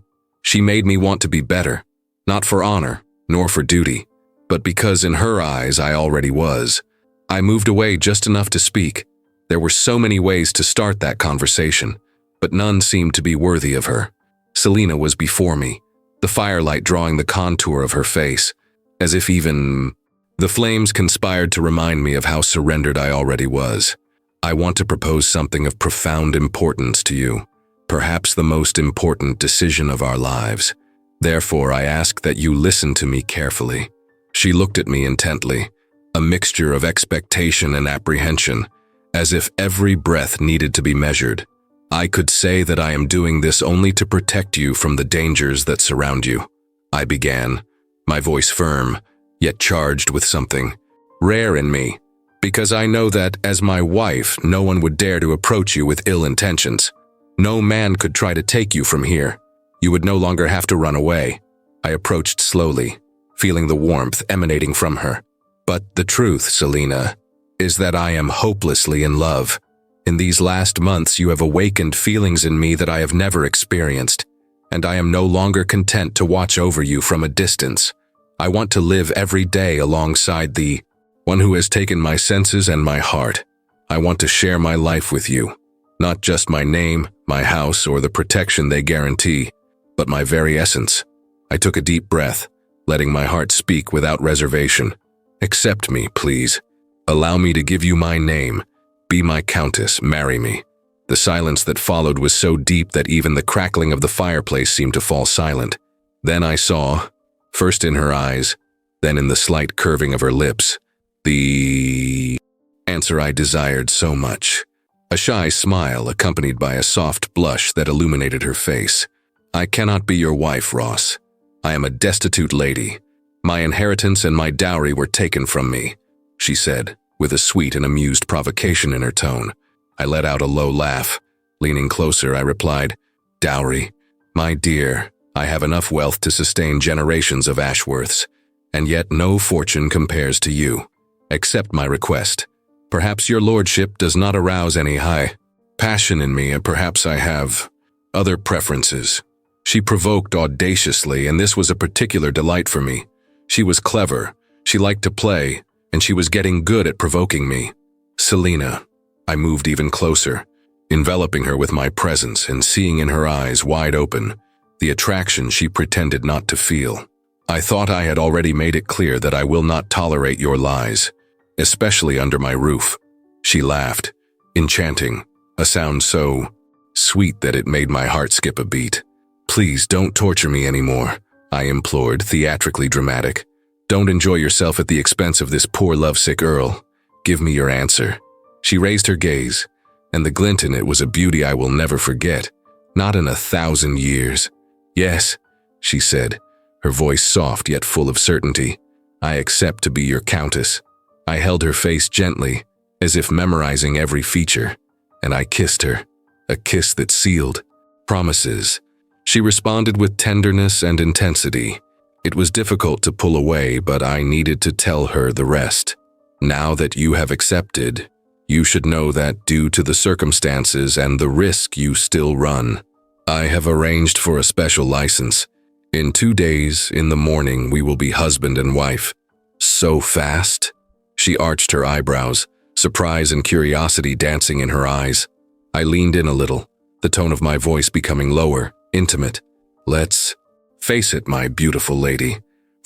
made me want to be better, not for honor, nor for duty, but because in her eyes I already was. I moved away just enough to speak. There were so many ways to start that conversation, but none seemed to be worthy of her. Selina was before me, the firelight drawing the contour of her face, as if even the flames conspired to remind me of how surrendered I already was. "I want to propose something of profound importance to you, perhaps the most important decision of our lives. Therefore, I ask that you listen to me carefully." She looked at me intently, a mixture of expectation and apprehension, as if every breath needed to be measured. "I could say that I am doing this only to protect you from the dangers that surround you," I began, my voice firm, yet charged with something rare in me, because I know that, as my wife, no one would dare to approach you with ill intentions. No man could try to take you from here. You would no longer have to run away. I approached slowly, feeling the warmth emanating from her. "But the truth, Selina, is that I am hopelessly in love. In these last months you have awakened feelings in me that I have never experienced, and I am no longer content to watch over you from a distance. I want to live every day alongside the one who has taken my senses and my heart. I want to share my life with you, not just my name, my house, or the protection they guarantee, but my very essence." I took a deep breath, letting my heart speak without reservation. "Accept me, please. Allow me to give you my name. Be my countess, marry me." The silence that followed was so deep that even the crackling of the fireplace seemed to fall silent. Then I saw, first in her eyes, then in the slight curving of her lips, the answer I desired so much. A shy smile accompanied by a soft blush that illuminated her face. "I cannot be your wife, Ross. I am a destitute lady. My inheritance and my dowry were taken from me," she said, with a sweet and amused provocation in her tone. I let out a low laugh. Leaning closer, I replied, "Dowry? My dear, I have enough wealth to sustain generations of Ashworths, and yet no fortune compares to you. Accept my request. Perhaps your lordship does not arouse any high passion in me, and perhaps I have other preferences." She provoked audaciously, and this was a particular delight for me. She was clever, she liked to play, and she was getting good at provoking me. "Selina," I moved even closer, enveloping her with my presence and seeing in her eyes wide open the attraction she pretended not to feel. "I thought I had already made it clear that I will not tolerate your lies, especially under my roof." She laughed, enchanting, a sound so sweet that it made my heart skip a beat. "Please don't torture me anymore," I implored, theatrically dramatic. "Don't enjoy yourself at the expense of this poor lovesick earl. Give me your answer." She raised her gaze, and the glint in it was a beauty I will never forget, not in 1,000 years. "Yes," she said, her voice soft yet full of certainty. "I accept to be your countess." I held her face gently, as if memorizing every feature, and I kissed her, a kiss that sealed promises. She responded with tenderness and intensity. It was difficult to pull away, but I needed to tell her the rest. "Now that you have accepted, you should know that due to the circumstances and the risk you still run, I have arranged for a special license. In 2 days, in the morning, we will be husband and wife." "So fast?" She arched her eyebrows, surprise and curiosity dancing in her eyes. I leaned in a little, the tone of my voice becoming lower, intimate. "Let's face it, my beautiful lady.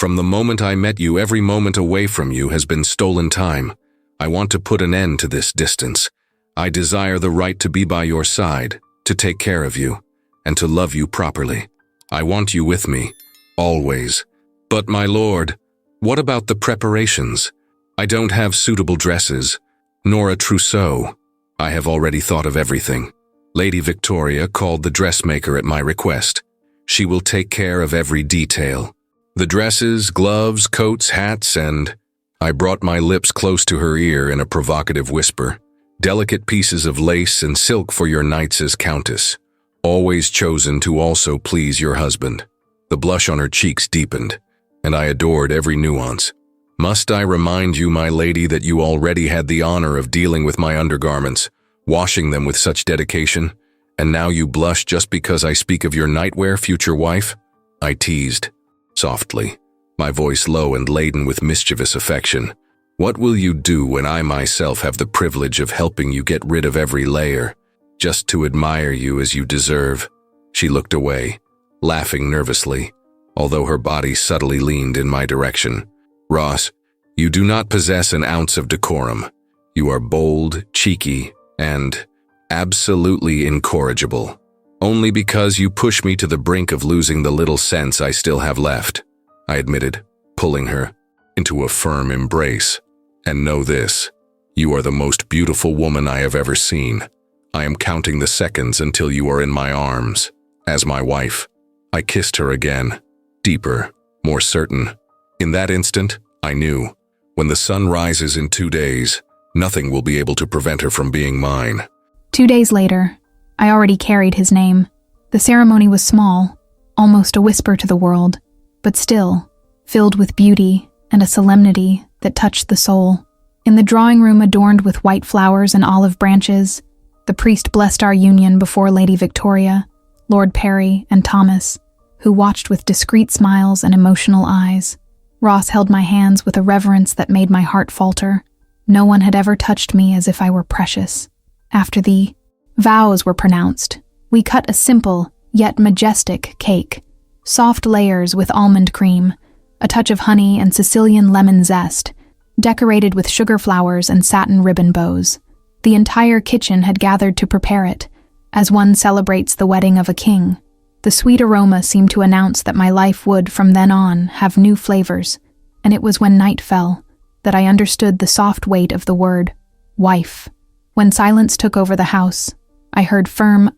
From the moment I met you, every moment away from you has been stolen time. I want to put an end to this distance. I desire the right to be by your side, to take care of you, and to love you properly. I want you with me, always. But my lord, what about the preparations? I don't have suitable dresses, nor a trousseau. I have already thought of everything. Lady Victoria called the dressmaker at my request. She will take care of every detail. The dresses, gloves, coats, hats, and... I brought my lips close to her ear in a provocative whisper. Delicate pieces of lace and silk for your nights as countess, always chosen to also please your husband. The blush on her cheeks deepened, and I adored every nuance. Must I remind you, my lady, that you already had the honor of dealing with my undergarments, washing them with such dedication, and now you blush just because I speak of your nightwear, future wife? I teased, softly, my voice low and laden with mischievous affection. What will you do when I myself have the privilege of helping you get rid of every layer, just to admire you as you deserve? She looked away, laughing nervously, although her body subtly leaned in my direction. Ross, you do not possess an ounce of decorum. You are bold, cheeky, and absolutely incorrigible. Only because you push me to the brink of losing the little sense I still have left, I admitted, pulling her into a firm embrace. And know this, you are the most beautiful woman I have ever seen. I am counting the seconds until you are in my arms, as my wife. I kissed her again, deeper, more certain. In that instant, I knew, when the sun rises in 2 days, nothing will be able to prevent her from being mine. 2 days later, I already carried his name. The ceremony was small, almost a whisper to the world, but still, filled with beauty and a solemnity that touched the soul. In the drawing room adorned with white flowers and olive branches, the priest blessed our union before Lady Victoria, Lord Perry, and Thomas, who watched with discreet smiles and emotional eyes. Ross held my hands with a reverence that made my heart falter. No one had ever touched me as if I were precious. After the vows were pronounced, we cut a simple, yet majestic cake. Soft layers with almond cream, a touch of honey and Sicilian lemon zest, decorated with sugar flowers and satin ribbon bows. The entire kitchen had gathered to prepare it, as one celebrates the wedding of a king. The sweet aroma seemed to announce that my life would, from then on, have new flavors, and it was when night fell that I understood the soft weight of the word, wife. When silence took over the house, I heard firm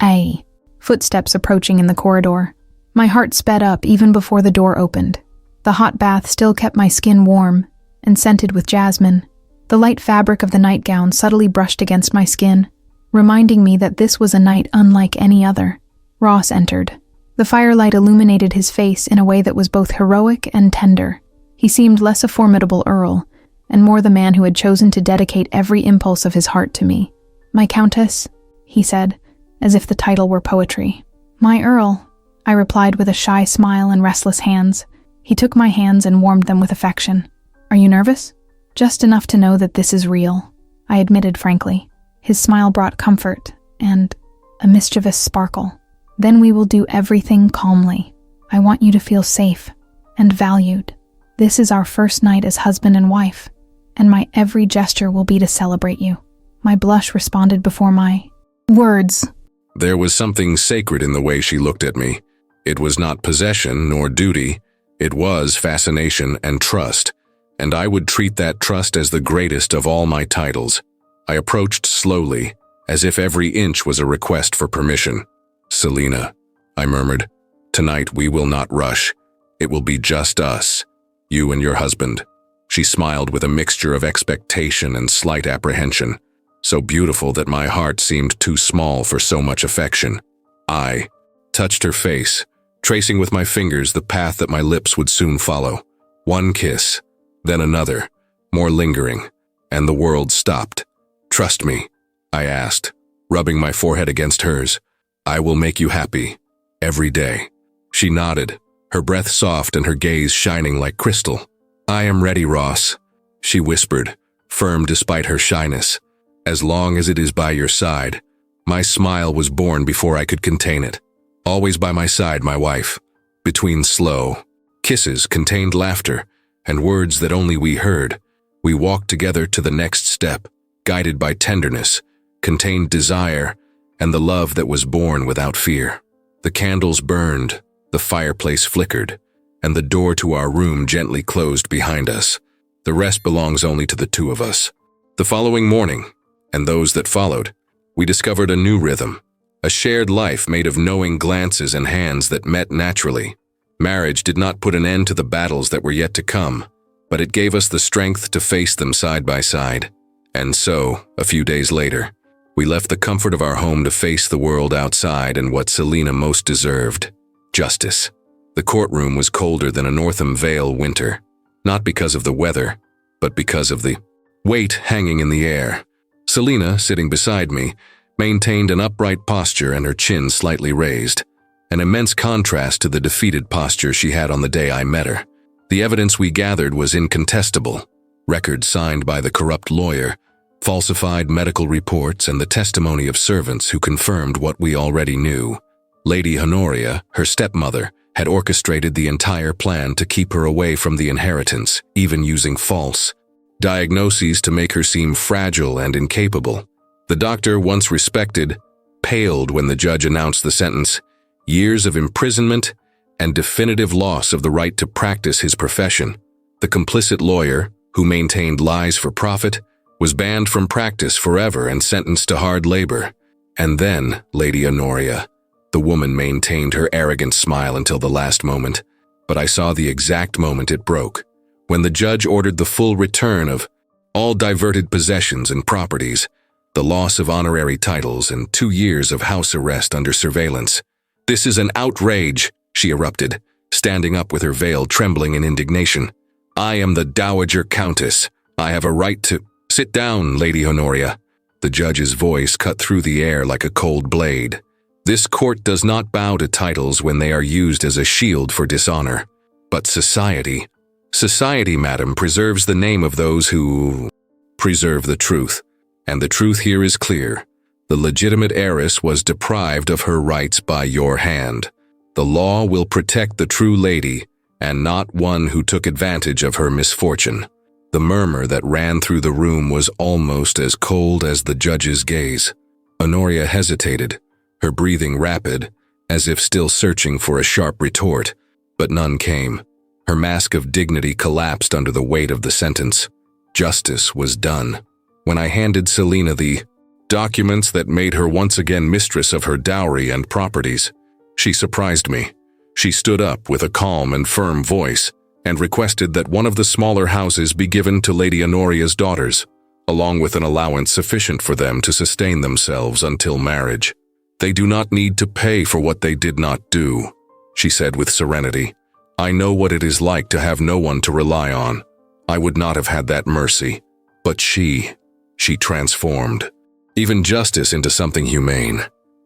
footsteps approaching in the corridor. My heart sped up even before the door opened. The hot bath still kept my skin warm and scented with jasmine. The light fabric of the nightgown subtly brushed against my skin, reminding me that this was a night unlike any other. Ross entered. The firelight illuminated his face in a way that was both heroic and tender. He seemed less a formidable earl, and more the man who had chosen to dedicate every impulse of his heart to me. "My countess," he said, as if the title were poetry. "My earl," I replied with a shy smile and restless hands. He took my hands and warmed them with affection. "Are you nervous?" "Just enough to know that this is real," I admitted frankly. His smile brought comfort and a mischievous sparkle. "Then we will do everything calmly. I want you to feel safe and valued. This is our first night as husband and wife, and my every gesture will be to celebrate you." My blush responded before my words. There was something sacred in the way she looked at me. It was not possession nor duty. It was fascination and trust, and I would treat that trust as the greatest of all my titles. I approached slowly, as if every inch was a request for permission. "Selina," I murmured, "tonight we will not rush. It will be just us, you and your husband." She smiled with a mixture of expectation and slight apprehension, so beautiful that my heart seemed too small for so much affection. I touched her face, tracing with my fingers the path that my lips would soon follow. One kiss, then another, more lingering, and the world stopped. "Trust me," I asked, rubbing my forehead against hers. "I will make you happy, every day." She nodded, her breath soft and her gaze shining like crystal. "I am ready, Ross," she whispered, firm despite her shyness. "As long as it is by your side." My smile was born before I could contain it. "Always by my side, my wife." Between slow, Kisses contained laughter and words that only we heard. We walked together to the next step, guided by tenderness, contained desire, and the love that was born without fear. The candles burned, the fireplace flickered, and the door to our room gently closed behind us. The rest belongs only to the two of us. The following morning, and those that followed, we discovered a new rhythm, a shared life made of knowing glances and hands that met naturally. Marriage did not put an end to the battles that were yet to come, but it gave us the strength to face them side by side. And so, a few days later, we left the comfort of our home to face the world outside and what Selina most deserved: justice. The courtroom was colder than a Northam Vale winter, not because of the weather, but because of the weight hanging in the air. Selina, sitting beside me, maintained an upright posture and her chin slightly raised, an immense contrast to the defeated posture she had on the day I met her. The evidence we gathered was incontestable: records signed by the corrupt lawyer, falsified medical reports, and the testimony of servants who confirmed what we already knew. Lady Honoria, her stepmother, had orchestrated the entire plan to keep her away from the inheritance, even using false diagnoses to make her seem fragile and incapable. The doctor, once respected, paled when the judge announced the sentence: years of imprisonment and definitive loss of the right to practice his profession. The complicit lawyer, who maintained lies for profit, was banned from practice forever and sentenced to hard labor. And then, Lady Honoria, the woman maintained her arrogant smile until the last moment, but I saw the exact moment it broke, when the judge ordered the full return of all diverted possessions and properties, the loss of honorary titles, and 2 years of house arrest under surveillance. "This is an outrage," she erupted, standing up with her veil trembling in indignation. "I am the Dowager Countess. I have a right to—" "Sit down, Lady Honoria." The judge's voice cut through the air like a cold blade. "This court does not bow to titles when they are used as a shield for dishonor. But society, madam, preserves the name of those who preserve the truth. And the truth here is clear. The legitimate heiress was deprived of her rights by your hand. The law will protect the true lady, and not one who took advantage of her misfortune." The murmur that ran through the room was almost as cold as the judge's gaze. Honoria hesitated, her breathing rapid, as if still searching for a sharp retort, but none came. Her mask of dignity collapsed under the weight of the sentence. Justice was done. When I handed Selina the documents that made her once again mistress of her dowry and properties, she surprised me. She stood up with a calm and firm voice and requested that one of the smaller houses be given to Lady Honoria's daughters, along with an allowance sufficient for them to sustain themselves until marriage. "They do not need to pay for what they did not do," she said with serenity. "I know what it is like to have no one to rely on. I would not have had that mercy. But she transformed even justice into something humane.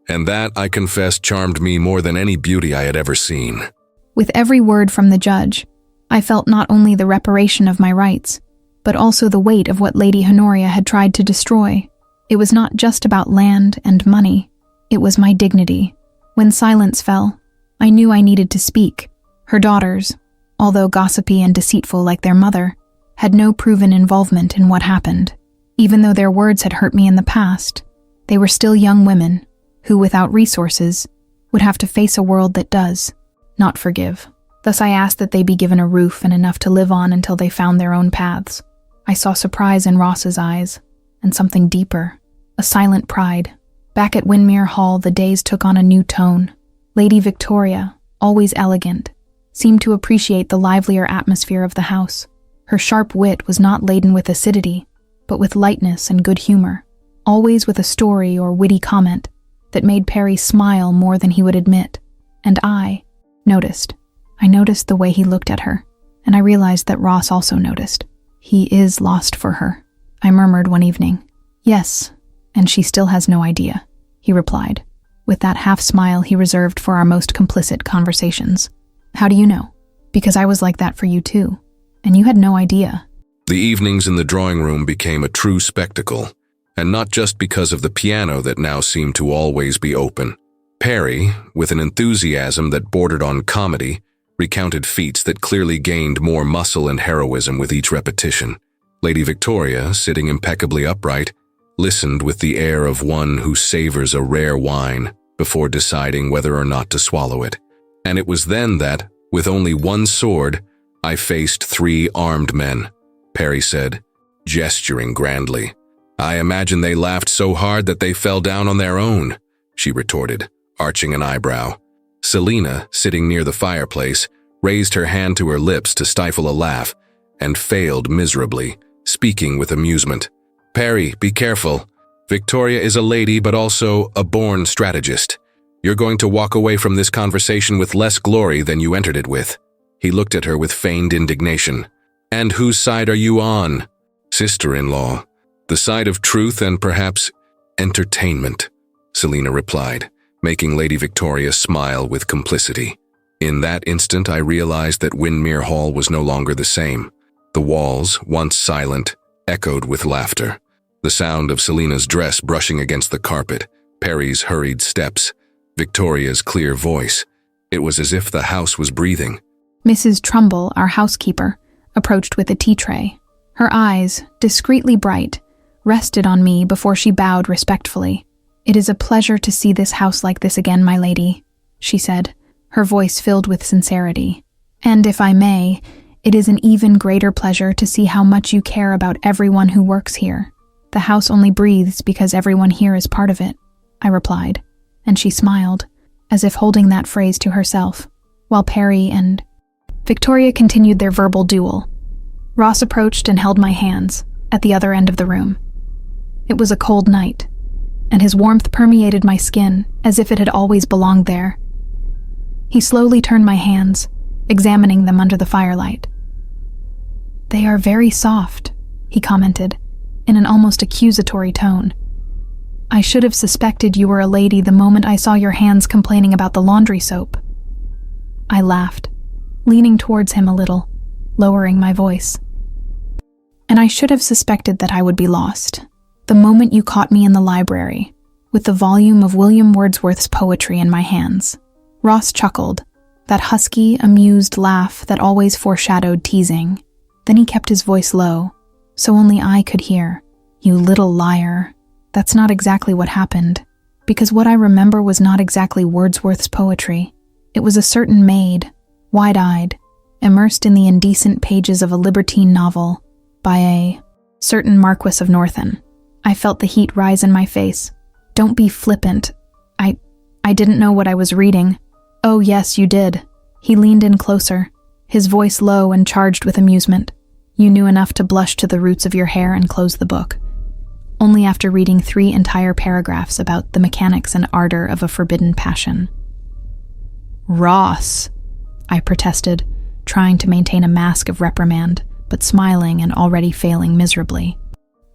And that, I confess, charmed me more than any beauty I had ever seen." With every word from the judge, I felt not only the reparation of my rights, but also the weight of what Lady Honoria had tried to destroy. It was not just about land and money. It was my dignity. When silence fell, I knew I needed to speak. Her daughters, although gossipy and deceitful like their mother, had no proven involvement in what happened. Even though their words had hurt me in the past, they were still young women who, without resources, would have to face a world that does not forgive. Thus I asked that they be given a roof and enough to live on until they found their own paths. I saw surprise in Ross's eyes, and something deeper, a silent pride. Back at Windmere Hall, the days took on a new tone. Lady Victoria, always elegant, seemed to appreciate the livelier atmosphere of the house. Her sharp wit was not laden with acidity, but with lightness and good humor, always with a story or witty comment that made Perry smile more than he would admit. And I noticed the way he looked at her, and I realized that Ross also noticed. "He is lost for her," I murmured one evening. "Yes, and she still has no idea," he replied, with that half-smile he reserved for our most complicit conversations. "How do you know?" "Because I was like that for you too, and you had no idea." The evenings in the drawing room became a true spectacle, and not just because of the piano that now seemed to always be open. Perry, with an enthusiasm that bordered on comedy, recounted feats that clearly gained more muscle and heroism with each repetition. Lady Victoria, sitting impeccably upright, listened with the air of one who savors a rare wine before deciding whether or not to swallow it. And it was then that, with only one sword, I faced 3 armed men, Perry said, gesturing grandly. I imagine they laughed so hard that they fell down on their own, she retorted, arching an eyebrow. Selina, sitting near the fireplace, raised her hand to her lips to stifle a laugh, and failed miserably, speaking with amusement. Perry, be careful. Victoria is a lady but also a born strategist. You're going to walk away from this conversation with less glory than you entered it with. He looked at her with feigned indignation. And whose side are you on? Sister-in-law. The side of truth and perhaps entertainment, Selina replied, making Lady Victoria smile with complicity. In that instant, I realized that Windmere Hall was no longer the same. The walls, once silent, echoed with laughter. The sound of Selina's dress brushing against the carpet, Perry's hurried steps, Victoria's clear voice. It was as if the house was breathing. Mrs. Trumbull, our housekeeper, approached with a tea tray. Her eyes, discreetly bright, rested on me before she bowed respectfully. It is a pleasure to see this house like this again, my lady, she said, her voice filled with sincerity. And if I may, it is an even greater pleasure to see how much you care about everyone who works here. The house only breathes because everyone here is part of it, I replied, and she smiled, as if holding that phrase to herself, while Perry and Victoria continued their verbal duel. Ross approached and held my hands at the other end of the room. It was a cold night, and his warmth permeated my skin as if it had always belonged there. He slowly turned my hands, examining them under the firelight. They are very soft, he commented, in an almost accusatory tone. I should have suspected you were a lady the moment I saw your hands complaining about the laundry soap. I laughed, leaning towards him a little, lowering my voice. And I should have suspected that I would be lost the moment you caught me in the library, with the volume of William Wordsworth's poetry in my hands. Ross chuckled, that husky, amused laugh that always foreshadowed teasing. Then he kept his voice low, so only I could hear. You little liar. That's not exactly what happened, because what I remember was not exactly Wordsworth's poetry. It was a certain maid, wide-eyed, immersed in the indecent pages of a libertine novel by a certain Marquis of Northen. I felt the heat rise in my face. Don't be flippant. I didn't know what I was reading. Oh yes, you did. He leaned in closer, his voice low and charged with amusement. You knew enough to blush to the roots of your hair and close the book. Only after reading 3 entire paragraphs about the mechanics and ardor of a forbidden passion. Ross, I protested, trying to maintain a mask of reprimand, but smiling and already failing miserably.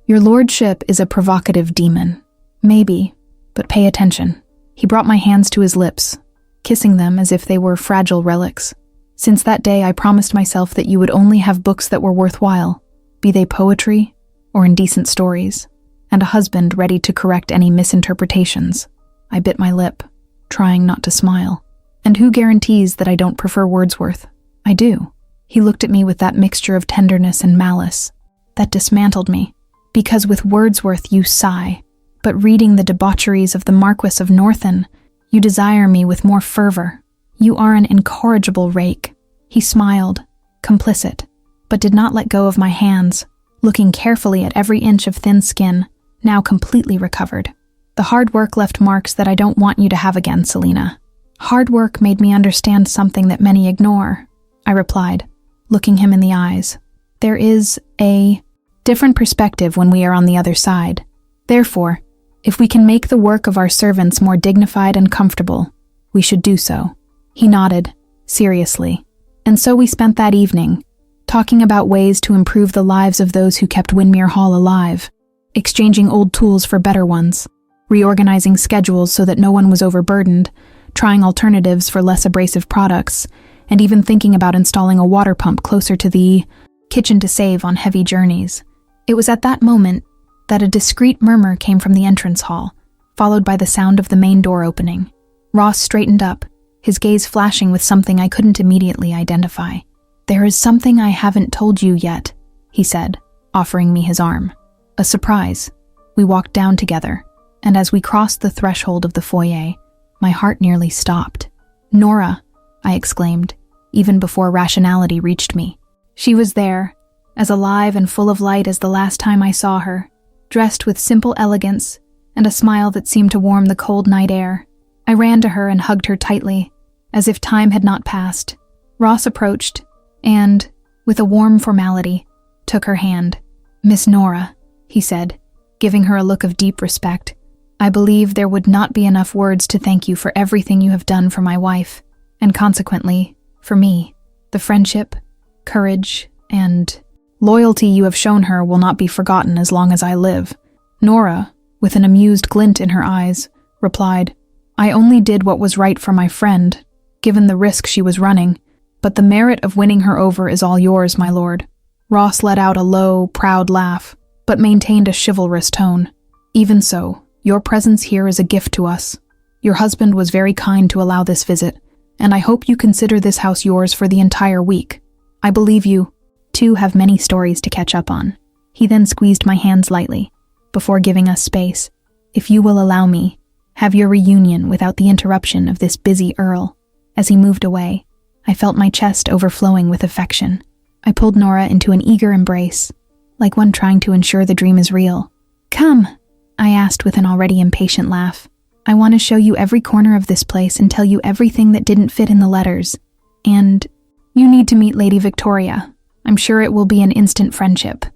Your lordship is a provocative demon. Maybe, but pay attention. He brought my hands to his lips, kissing them as if they were fragile relics. Since that day, I promised myself that you would only have books that were worthwhile, be they poetry or indecent stories, and a husband ready to correct any misinterpretations. I bit my lip, trying not to smile. And who guarantees that I don't prefer Wordsworth? I do. He looked at me with that mixture of tenderness and malice that dismantled me. Because with Wordsworth you sigh, but reading the debaucheries of the Marquis of Northen, you desire me with more fervor. You are an incorrigible rake. He smiled, complicit, but did not let go of my hands, looking carefully at every inch of thin skin, now completely recovered. The hard work left marks that I don't want you to have again, Selina. Hard work made me understand something that many ignore, I replied, looking him in the eyes. There is a different perspective when we are on the other side. Therefore, if we can make the work of our servants more dignified and comfortable, we should do so. He nodded, seriously. And so we spent that evening, talking about ways to improve the lives of those who kept Windmere Hall alive, exchanging old tools for better ones, reorganizing schedules so that no one was overburdened, trying alternatives for less abrasive products, and even thinking about installing a water pump closer to the kitchen to save on heavy journeys. It was at that moment that a discreet murmur came from the entrance hall, followed by the sound of the main door opening. Ross straightened up, his gaze flashing with something I couldn't immediately identify. "There is something I haven't told you yet," he said, offering me his arm. A surprise. We walked down together, and as we crossed the threshold of the foyer, my heart nearly stopped. "Nora," I exclaimed, even before rationality reached me. She was there, as alive and full of light as the last time I saw her, dressed with simple elegance and a smile that seemed to warm the cold night air. I ran to her and hugged her tightly, as if time had not passed. Ross approached and, with a warm formality, took her hand. "Miss Nora," he said, giving her a look of deep respect. "I believe there would not be enough words to thank you for everything you have done for my wife, and consequently, for me. The friendship, courage, and loyalty you have shown her will not be forgotten as long as I live." Nora, with an amused glint in her eyes, replied, "I only did what was right for my friend, given the risk she was running, but the merit of winning her over is all yours, my lord." Ross let out a low, proud laugh, but maintained a chivalrous tone. "Even so, your presence here is a gift to us. Your husband was very kind to allow this visit, and I hope you consider this house yours for the entire week. I believe you two have many stories to catch up on." He then squeezed my hands lightly, before giving us space. "If you will allow me, have your reunion without the interruption of this busy earl." As he moved away, I felt my chest overflowing with affection. I pulled Nora into an eager embrace, like one trying to ensure the dream is real. "Come," I asked with an already impatient laugh. "I want to show you every corner of this place and tell you everything that didn't fit in the letters. And you need to meet Lady Victoria. I'm sure it will be an instant friendship."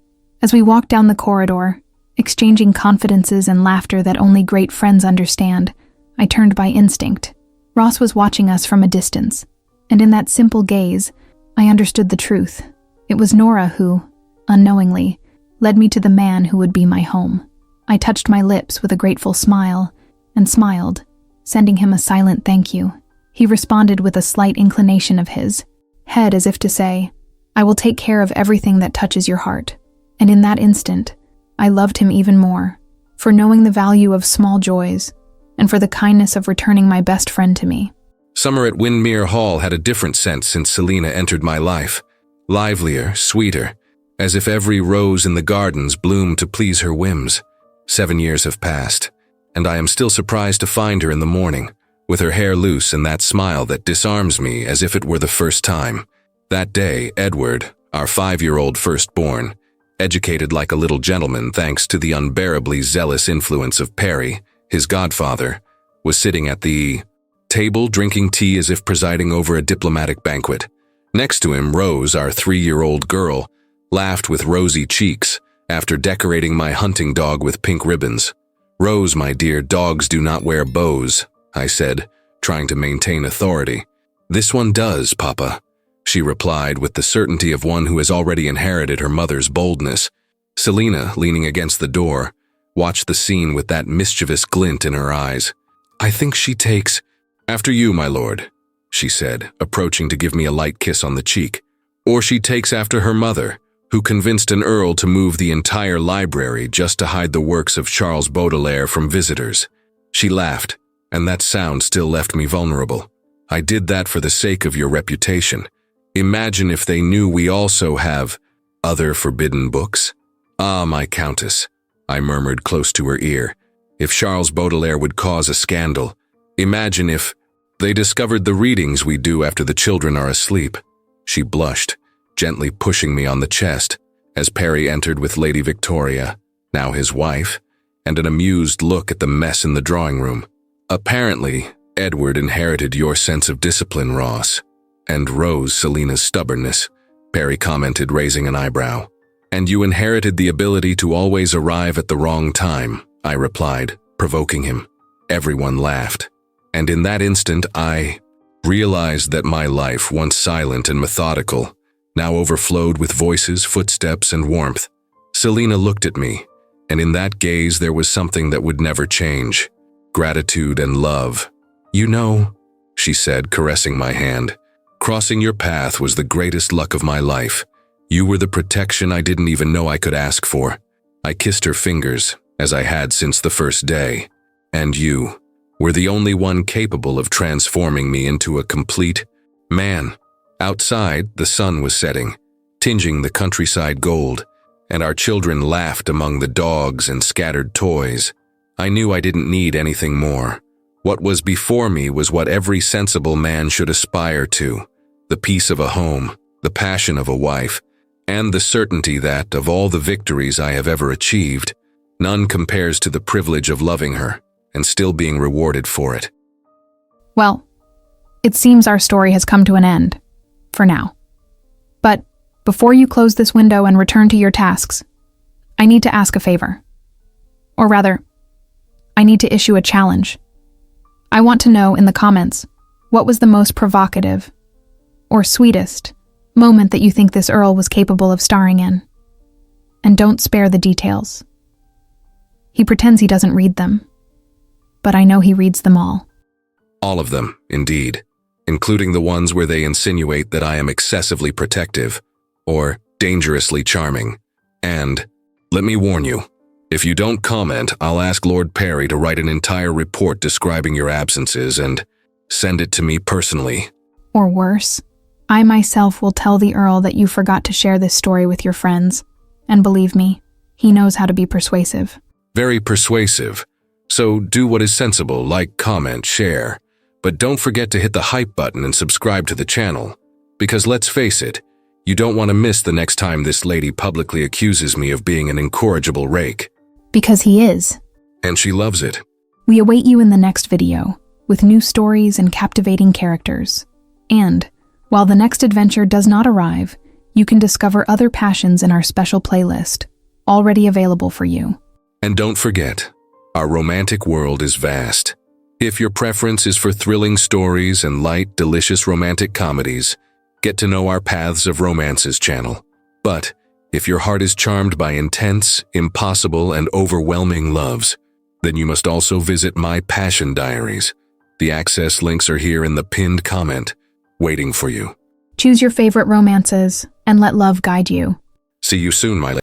As we walked down the corridor, exchanging confidences and laughter that only great friends understand, I turned by instinct. Ross was watching us from a distance, and in that simple gaze, I understood the truth. It was Nora who, unknowingly, led me to the man who would be my home. I touched my lips with a grateful smile, and smiled, sending him a silent thank you. He responded with a slight inclination of his head as if to say, "I will take care of everything that touches your heart." And in that instant, I loved him even more, for knowing the value of small joys, and for the kindness of returning my best friend to me. Summer at Windmere Hall had a different scent since Selina entered my life. Livelier, sweeter, as if every rose in the gardens bloomed to please her whims. 7 years have passed, and I am still surprised to find her in the morning, with her hair loose and that smile that disarms me as if it were the first time. That day, Edward, our 5-year-old firstborn, educated like a little gentleman thanks to the unbearably zealous influence of Perry, his godfather, was sitting at the table drinking tea as if presiding over a diplomatic banquet. Next to him, Rose, our 3-year-old girl, laughed with rosy cheeks after decorating my hunting dog with pink ribbons. "Rose, my dear, dogs do not wear bows," I said, trying to maintain authority. "This one does, Papa," she replied with the certainty of one who has already inherited her mother's boldness. Selina, leaning against the door, watched the scene with that mischievous glint in her eyes. "I think she takes after you, my lord," she said, approaching to give me a light kiss on the cheek. "Or she takes after her mother, who convinced an earl to move the entire library just to hide the works of Charles Baudelaire from visitors." She laughed, and that sound still left me vulnerable. "I did that for the sake of your reputation. Imagine if they knew we also have other forbidden books." "Ah, my countess," I murmured close to her ear, "if Charles Baudelaire would cause a scandal. Imagine if they discovered the readings we do after the children are asleep." She blushed, gently pushing me on the chest, as Perry entered with Lady Victoria, now his wife, and an amused look at the mess in the drawing room. "Apparently, Edward inherited your sense of discipline, Ross, and Rose Selina's stubbornness," Perry commented, raising an eyebrow. "And you inherited the ability to always arrive at the wrong time," I replied, provoking him. Everyone laughed, and in that instant I realized that my life, once silent and methodical, now overflowed with voices, footsteps, and warmth. Selina looked at me, and in that gaze there was something that would never change: gratitude and love. "You know," she said, caressing my hand, "crossing your path was the greatest luck of my life. You were the protection I didn't even know I could ask for." I kissed her fingers, as I had since the first day. "And you, were the only one capable of transforming me into a complete man. Outside, the sun was setting, tinging the countryside gold, and our children laughed among the dogs and scattered toys. I knew I didn't need anything more. What was before me was what every sensible man should aspire to: the peace of a home, the passion of a wife, and the certainty that, of all the victories I have ever achieved, none compares to the privilege of loving her and still being rewarded for it. Well, it seems our story has come to an end, for now. But before you close this window and return to your tasks, I need to ask a favor. Or rather, I need to issue a challenge. I want to know in the comments, what was the most provocative or sweetest moment that you think this Earl was capable of starring in? And don't spare the details. He pretends he doesn't read them, but I know he reads them all. All of them, indeed, including the ones where they insinuate that I am excessively protective or dangerously charming. And, let me warn you, if you don't comment, I'll ask Lord Perry to write an entire report describing your absences and send it to me personally. Or worse, I myself will tell the Earl that you forgot to share this story with your friends. And believe me, he knows how to be persuasive. Very persuasive. So do what is sensible, like, comment, share. But don't forget to hit the hype button and subscribe to the channel. Because let's face it, you don't want to miss the next time this lady publicly accuses me of being an incorrigible rake. Because he is. And she loves it. We await you in the next video, with new stories and captivating characters. And, while the next adventure does not arrive, you can discover other passions in our special playlist, already available for you. And don't forget, our romantic world is vast. If your preference is for thrilling stories and light, delicious romantic comedies, get to know our Paths of Romances channel. But if your heart is charmed by intense, impossible, and overwhelming loves, then you must also visit my Passion Diaries. The access links are here in the pinned comment, waiting for you. Choose your favorite romances and let love guide you. See you soon, my lady.